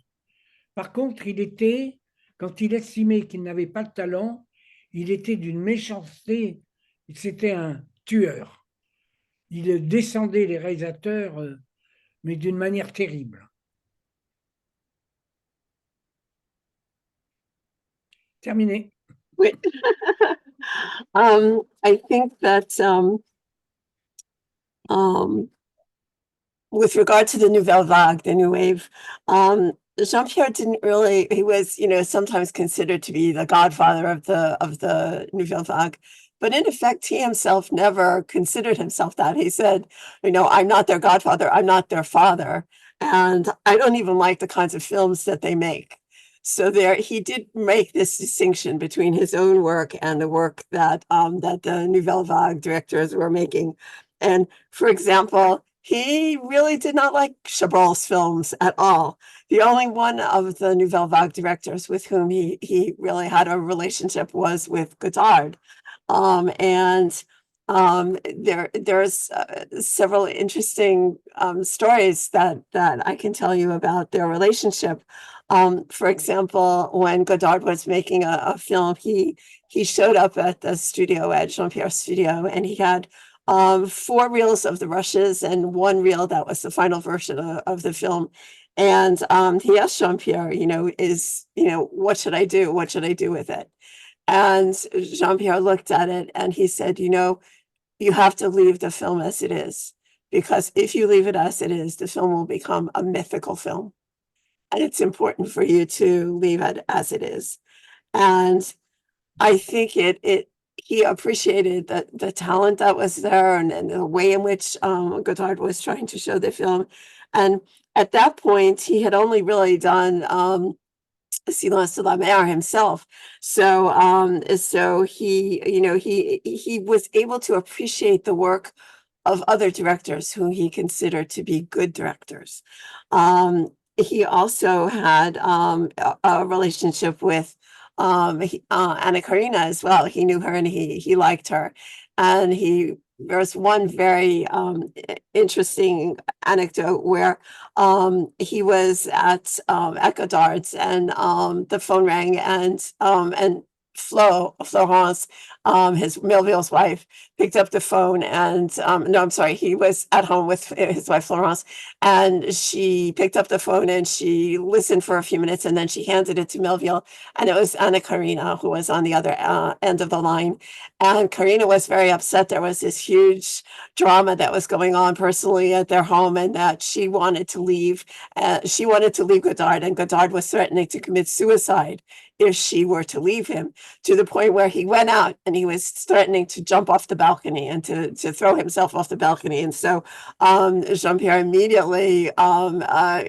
Par contre, quand il estimait qu'il n'avait pas de talent, il était d'une méchanceté, c'était un tueur. Il descendait les réalisateurs, mais d'une manière terrible. Terminé. Oui. I think that with regard to the Nouvelle Vague, the New Wave, Jean-Pierre didn't really, he was, sometimes considered to be the godfather of the Nouvelle Vague. But in effect, he himself never considered himself that. He said, I'm not their godfather, I'm not their father. And I don't even like the kinds of films that they make. So there, he did make this distinction between his own work and the work that that the Nouvelle Vague directors were making. And for example, he really did not like Chabrol's films at all. The only one of the Nouvelle Vague directors with whom he really had a relationship was with Godard. There's several interesting stories that I can tell you about their relationship. For example, when Godard was making a film, he showed up at the studio, at Jean-Pierre's studio, and he had 4 reels of the rushes and 1 reel that was the final version of the film. And he asked Jean-Pierre, what should I do? What should I do with it? And Jean-Pierre looked at it and he said, you have to leave the film as it is, because if you leave it as it is, the film will become a mythical film. And it's important for you to leave it as it is. And I think he appreciated the talent that was there and the way in which Godard was trying to show the film. And at that point, he had only really done Silence de la Mer himself. So he was able to appreciate the work of other directors who he considered to be good directors. He also had a relationship with Anna Karina as well. He knew her and he liked her. And there's one very interesting anecdote where he was at Godard's and the phone rang and Florence, Melville's wife, picked up the phone and no, I'm sorry, he was at home with his wife Florence, and she picked up the phone and she listened for a few minutes and then she handed it to Melville, and it was Anna Karina who was on the other end of the line. And Karina was very upset. There was this huge drama that was going on personally at their home, and that she wanted to leave. She wanted to leave Godard, and Godard was threatening to commit suicide if she were to leave him, to the point where he went out and he was threatening to jump off the balcony and to throw himself off the balcony. And so Jean-Pierre immediately got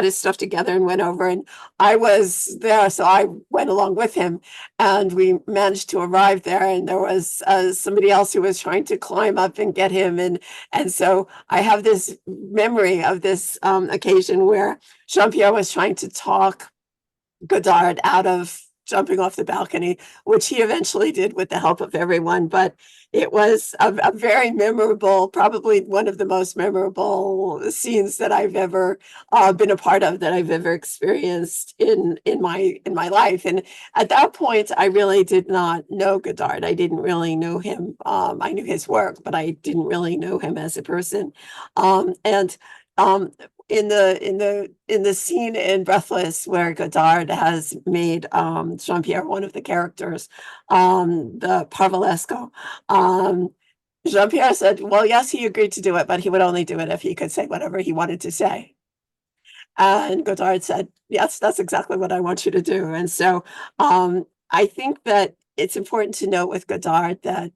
his stuff together and went over, and I was there, so I went along with him, and we managed to arrive there, and there was somebody else who was trying to climb up and get him, and so I have this memory of this occasion where Jean-Pierre was trying to talk Godard out of jumping off the balcony, which he eventually did with the help of everyone. But it was a very memorable, probably one of the most memorable scenes that I've ever been a part of, that I've ever experienced in my life. And at that point, I really did not know Godard. I didn't really know him. I knew his work, but I didn't really know him as a person. In the scene in Breathless, where Godard has made Jean-Pierre one of the characters, the Parvalesco, Jean-Pierre said, well, yes, he agreed to do it, but he would only do it if he could say whatever he wanted to say. And Godard said, yes, that's exactly what I want you to do. And so I think that it's important to note with Godard that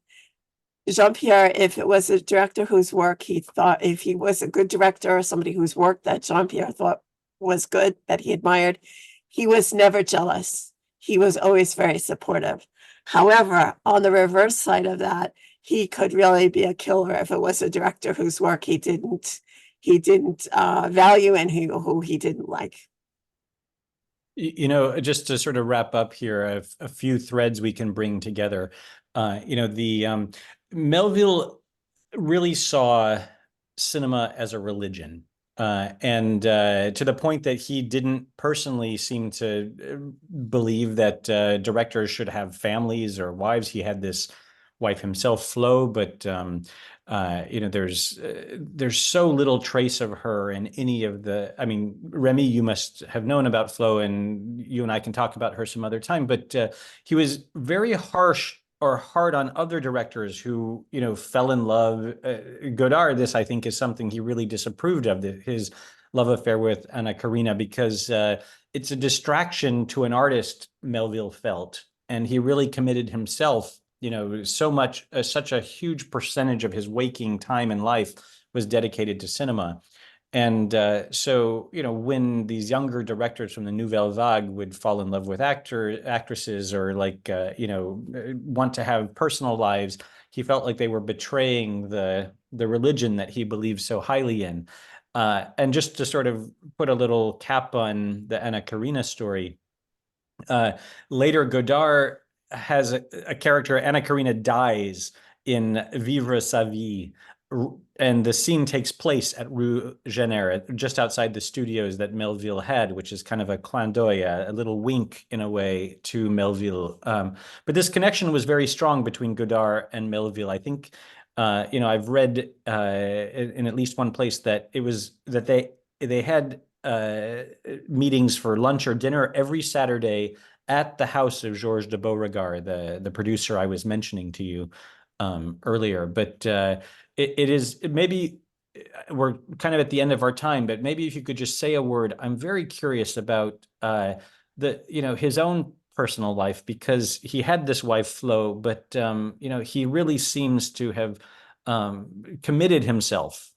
Jean-Pierre, if it was a director whose work he thought, if he was a good director or somebody whose work that Jean-Pierre thought was good, that he admired, he was never jealous. He was always very supportive. However, on the reverse side of that, he could really be a killer if it was a director whose work he didn't value and who he didn't like. Just to sort of wrap up here, a few threads we can bring together. Melville really saw cinema as a religion, and to the point that he didn't personally seem to believe that directors should have families or wives. He had this wife himself, Flo, but there's so little trace of her in any of the. I mean, Remy, you must have known about Flo, and you and I can talk about her some other time. But he was very harsh or hard on other directors who, fell in love. Godard, this I think is something he really disapproved of, his love affair with Anna Karina, because it's a distraction to an artist, Melville felt, and he really committed himself. So much, such a huge percentage of his waking time in life was dedicated to cinema. And so, you know, when these younger directors from the Nouvelle Vague would fall in love with actresses or like, you know, want to have personal lives, he felt like they were betraying the religion that he believed so highly in. And just to sort of put a little cap on the Anna Karina story, later Godard has a character, Anna Karina dies in Vivre sa vie, and the scene takes place at Rue Jenner, just outside the studios that Melville had, which is kind of a clin d'oeil, a little wink in a way to Melville. But this connection was very strong between Godard and Melville. I think, you know, I've read in at least one place that it was that they had meetings for lunch or dinner every Saturday at the house of Georges de Beauregard, the producer I was mentioning to you earlier. But it is maybe we're kind of at the end of our time, but maybe if you could just say a word. I'm very curious about you know, his own personal life, because he had this wife Flo, but you know, he really seems to have committed himself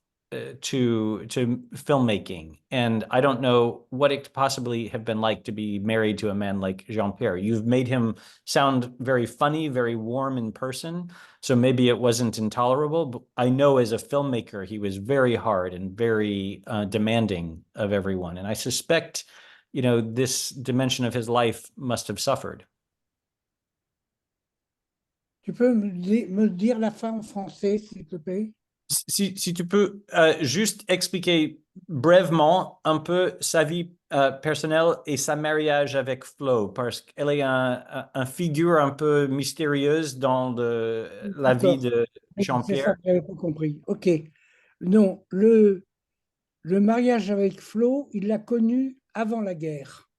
to filmmaking, and I don't know what it could possibly have been like to be married to a man like Jean-Pierre. You've made him sound very funny, very warm in person, so maybe it wasn't intolerable, but I know as a filmmaker he was very hard and very demanding of everyone, and I suspect, you know, this dimension of his life must have suffered. Tu peux me dire la fin en français, s'il te plaît? Si tu peux juste expliquer brièvement un peu sa vie personnelle et sa mariage avec Flo, parce qu'elle est un figure un peu mystérieuse dans la vie de C'est ça Jean-Pierre. que j'avais pas compris. OK. Non, le mariage avec Flo, il l'a connu avant la guerre.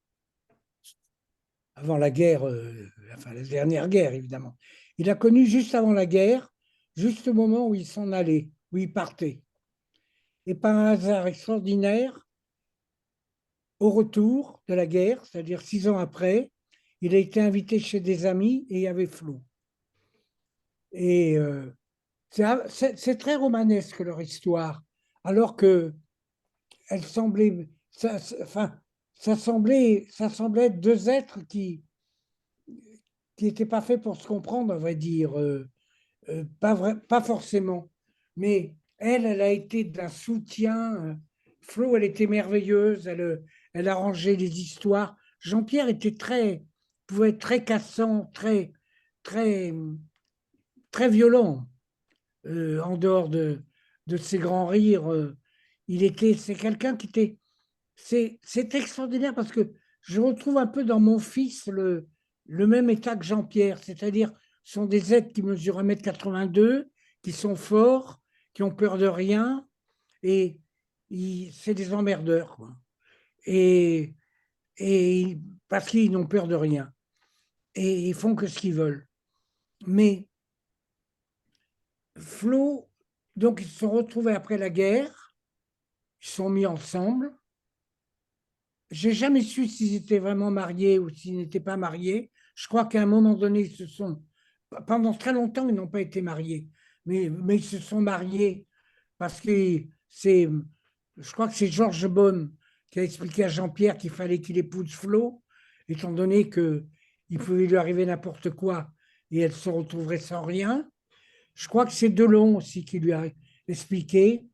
Avant la guerre, enfin la dernière guerre, évidemment. Il l'a connu juste avant la guerre, juste au moment où il s'en allait, où il partait. Et par un hasard extraordinaire, au retour de la guerre, c'est-à-dire 6 ans après, il a été invité chez des amis et il y avait Flo. Et c'est très romanesque leur histoire, alors que elle semblait, ça semblait être deux êtres qui n'étaient pas faits pour se comprendre, on va dire, pas forcément. Mais elle a été d'un soutien. Flo, elle était merveilleuse, elle arrangeait les histoires. Jean-Pierre pouvait être très cassant, très violent, en dehors de ses grands rires. C'est quelqu'un qui était. C'est extraordinaire parce que je retrouve un peu dans mon fils le même état que Jean-Pierre, c'est-à-dire ce sont des êtres qui mesurent 1,82 m, qui sont forts, qui ont peur de rien, et c'est des emmerdeurs, quoi. Et parce qu'ils n'ont peur de rien, et ils font que ce qu'ils veulent. Mais Flo, donc ils se sont retrouvés après la guerre, ils se sont mis ensemble. J'ai jamais su s'ils étaient vraiment mariés ou s'ils n'étaient pas mariés. Je crois qu'à un moment donné, pendant très longtemps, ils n'ont pas été mariés, mais ils se sont mariés parce que je crois que c'est Georges Beaune qui a expliqué à Jean-Pierre qu'il fallait qu'il épouse Flo, étant donné qu'il pouvait lui arriver n'importe quoi et elle se retrouverait sans rien. Je crois que c'est Delon aussi qui lui a expliqué.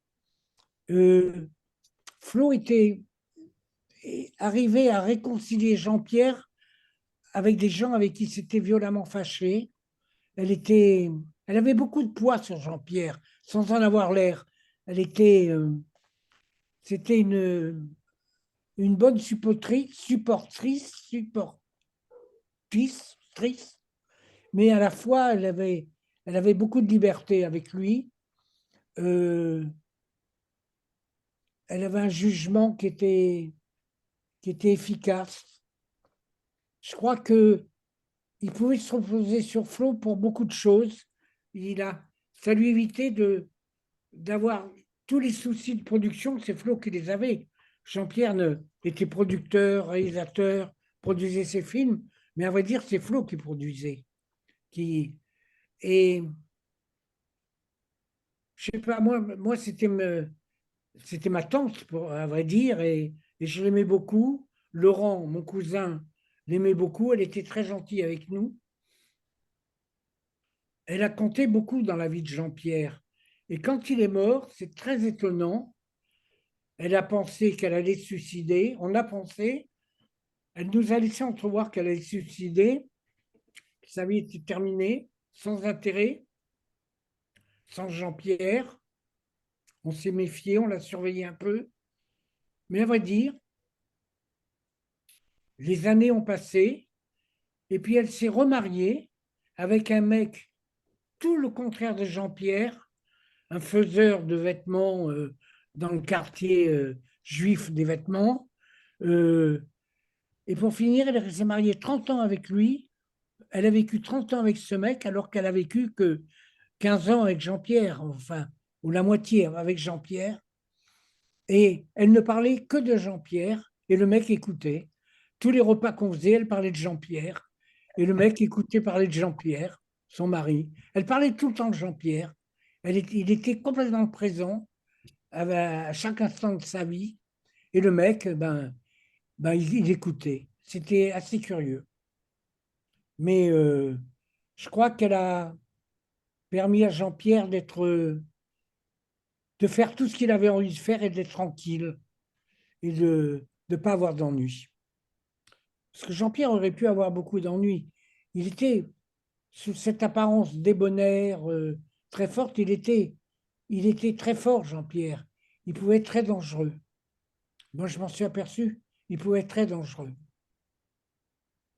Flo arrivait à réconcilier Jean-Pierre avec des gens avec qui s'était violemment fâché. Elle avait beaucoup de poids sur Jean-Pierre, sans en avoir l'air. C'était une bonne supportrice, mais à la fois, elle avait beaucoup de liberté avec lui. Elle avait un jugement qui était efficace. Je crois qu'il pouvait se reposer sur Flo pour beaucoup de choses. Ça lui évitait d'avoir tous les soucis de production, c'est Flo qui les avait. Jean-Pierre était producteur, réalisateur, produisait ses films, mais à vrai dire, c'est Flo qui produisait. Et je sais pas, moi c'était c'était ma tante, à vrai dire, et je l'aimais beaucoup. Laurent, mon cousin, l'aimait beaucoup. Elle était très gentille avec nous. Elle a compté beaucoup dans la vie de Jean-Pierre. Et quand il est mort, c'est très étonnant. Elle a pensé qu'elle allait se suicider. On a pensé. Elle nous a laissé entrevoir qu'elle allait se suicider. Sa vie était terminée, sans intérêt, sans Jean-Pierre. On s'est méfié, on l'a surveillé un peu. Mais à vrai dire, les années ont passé. Et puis elle s'est remariée avec un mec tout le contraire de Jean-Pierre, un faiseur de vêtements dans le quartier juif des vêtements. Et pour finir, elle s'est mariée 30 ans avec lui. Elle a vécu 30 ans avec ce mec alors qu'elle a vécu que 15 ans avec Jean-Pierre, enfin, ou la moitié avec Jean-Pierre. Et elle ne parlait que de Jean-Pierre et le mec écoutait. Tous les repas qu'on faisait, elle parlait de Jean-Pierre et le mec écoutait parler de Jean-Pierre, son mari. Elle parlait tout le temps de Jean-Pierre. Il était complètement présent à chaque instant de sa vie et le mec, il écoutait. C'était assez curieux. Mais je crois qu'elle a permis à Jean-Pierre de faire tout ce qu'il avait envie de faire et d'être tranquille et de ne pas avoir d'ennui. Parce que Jean-Pierre aurait pu avoir beaucoup d'ennuis. Il était, sous cette apparence débonnaire très forte, il était très fort, Jean-Pierre. Il pouvait être très dangereux. Moi, je m'en suis aperçu. Il pouvait être très dangereux.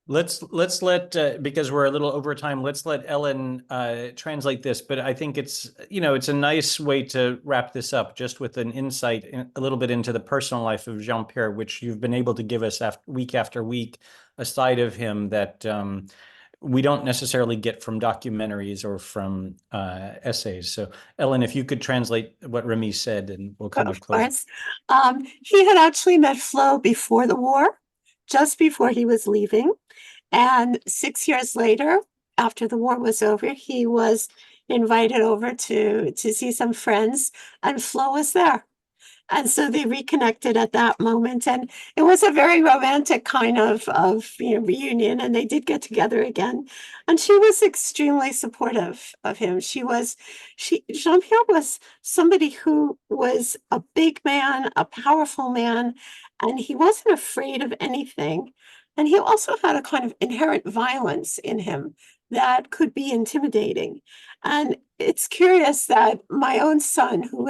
Let's let because we're a little over time. Let's let Ellen translate this. But I think it's it's a nice way to wrap this up, just with an insight a little bit into the personal life of Jean-Pierre, which you've been able to give us week after week, a side of him that we don't necessarily get from documentaries or from essays. So, Ellen, if you could translate what Rémy said, and we'll kind of close. He had actually met Flo before the war, just before he was leaving. And 6 years later, after the war was over, he was invited over to see some friends, and Flo was there. And so they reconnected at that moment, and it was a very romantic kind of reunion, and they did get together again. And she was extremely supportive of him. Jean-Pierre was somebody who was a big man, a powerful man, and he wasn't afraid of anything. And he also had a kind of inherent violence in him that could be intimidating. And it's curious that my own son, who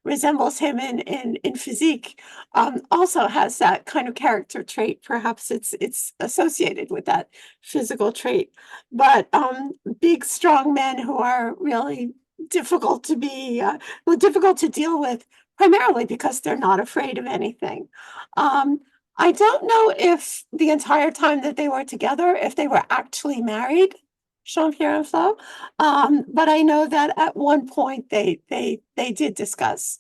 resembles him in physique, also has that kind of character trait. Perhaps it's associated with that physical trait. But big, strong men who are really difficult to difficult to deal with, primarily because they're not afraid of anything. I don't know if the entire time that they were together, if they were actually married, Jean-Pierre and Flo, but I know that at one point they did discuss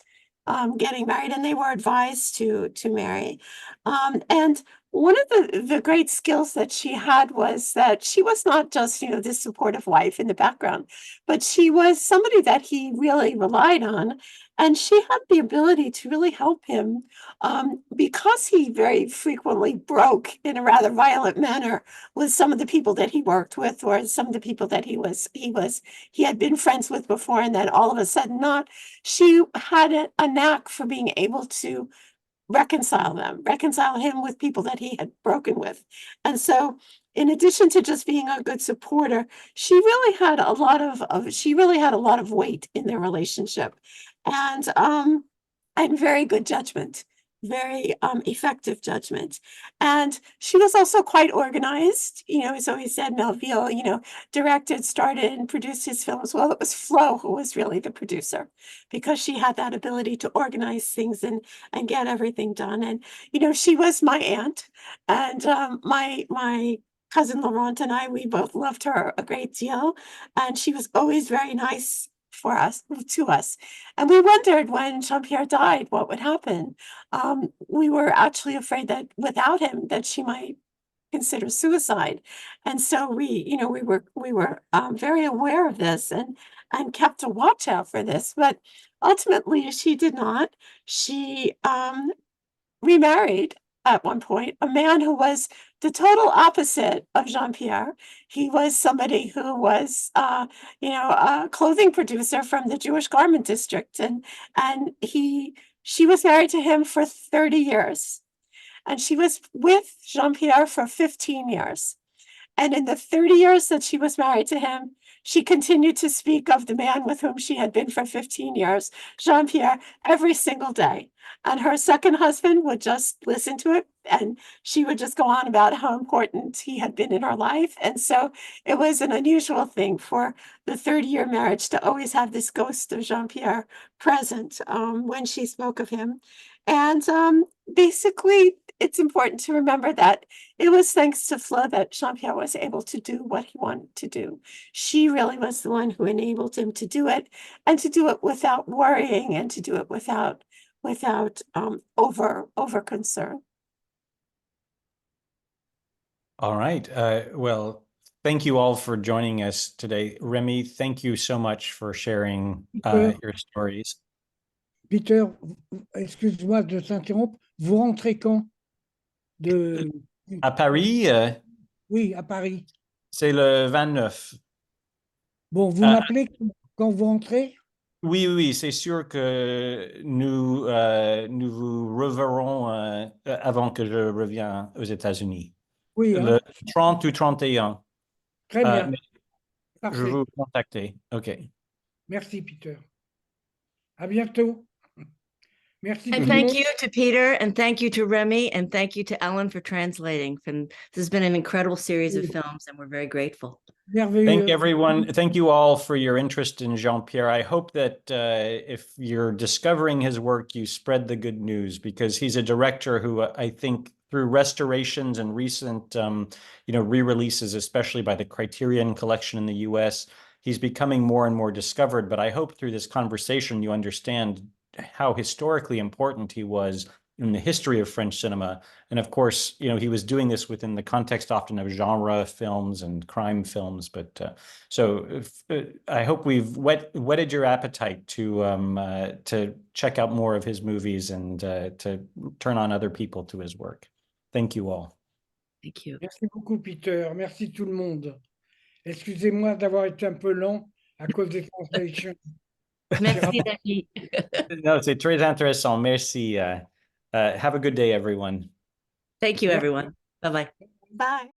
getting married, and they were advised to marry. And one of the great skills that she had was that she was not just this supportive wife in the background, but she was somebody that he really relied on. And she had the ability to really help him because he very frequently broke in a rather violent manner with some of the people that he worked with, or some of the people that he had been friends with before, and then all of a sudden not. She had a knack for being able to reconcile him with people that he had broken with. And so, in addition to just being a good supporter, she really had a lot of weight in their relationship, and very good judgment, very effective judgment. And she was also quite organized. As always said, Melville, directed, started, and produced his films. Well, it was Flo who was really the producer, because she had that ability to organize things and get everything done. And, she was my aunt, and my cousin Laurent and I, we both loved her a great deal. And she was always very nice to us. And we wondered, when Jean-Pierre died, what would happen. We were actually afraid that without him, that she might consider suicide. And so we were very aware of this. and kept a watch out for this, but ultimately she did not. She remarried at one point a man who was the total opposite of Jean-Pierre. He was somebody who was, a clothing producer from the Jewish garment district, and she was married to him for 30 years, and she was with Jean-Pierre for 15 years. And in the 30 years that she was married to him, she continued to speak of the man with whom she had been for 15 years, Jean-Pierre, every single day. And her second husband would just listen to it, and she would just go on about how important he had been in her life. And so it was an unusual thing for the 30-year marriage to always have this ghost of Jean-Pierre present when she spoke of him. And basically, it's important to remember that it was thanks to Flo that Jean-Pierre was able to do what he wanted to do. She really was the one who enabled him to do it, and to do it without worrying, and to do it without over concern. All right. Well, thank you all for joining us today. Rémy, thank you so much for sharing your stories. Peter, excuse-moi de t'interrompre. Vous rentrez quand? À Paris, Oui, à Paris. c'est le 29. Bon, vous m'appelez quand vous rentrez? Oui, c'est sûr que nous vous reverrons avant que je revienne aux États-Unis. Oui, hein? Le 30 ou 31. Très bien. Je Parfait. vais vous contacter. OK. Merci, Peter. À bientôt. Merci. And tout le thank monde. you to Peter, and thank you to Rémy, and thank you to Ellen for translating. And this has been an incredible series of films, and we're very grateful. Merveilleux. Thank everyone. Thank you all for your interest in Jean-Pierre. I hope that if you're discovering his work, you spread the good news, because he's a director who I think through restorations and recent, re-releases, especially by the Criterion Collection in the US, he's becoming more and more discovered. But I hope through this conversation, you understand how historically important he was in the history of French cinema. And of course, he was doing this within the context often of genre films and crime films. But I hope we've whetted your appetite to check out more of his movies and to turn on other people to his work. Thank you all. Thank you. Merci beaucoup, Peter. Merci tout le monde. Excusez-moi d'avoir été un peu lent à cause des translations. Merci, Rémy. No, c'est très intéressant. Merci. Have a good day, everyone. Thank you, everyone. Bye-bye. Bye.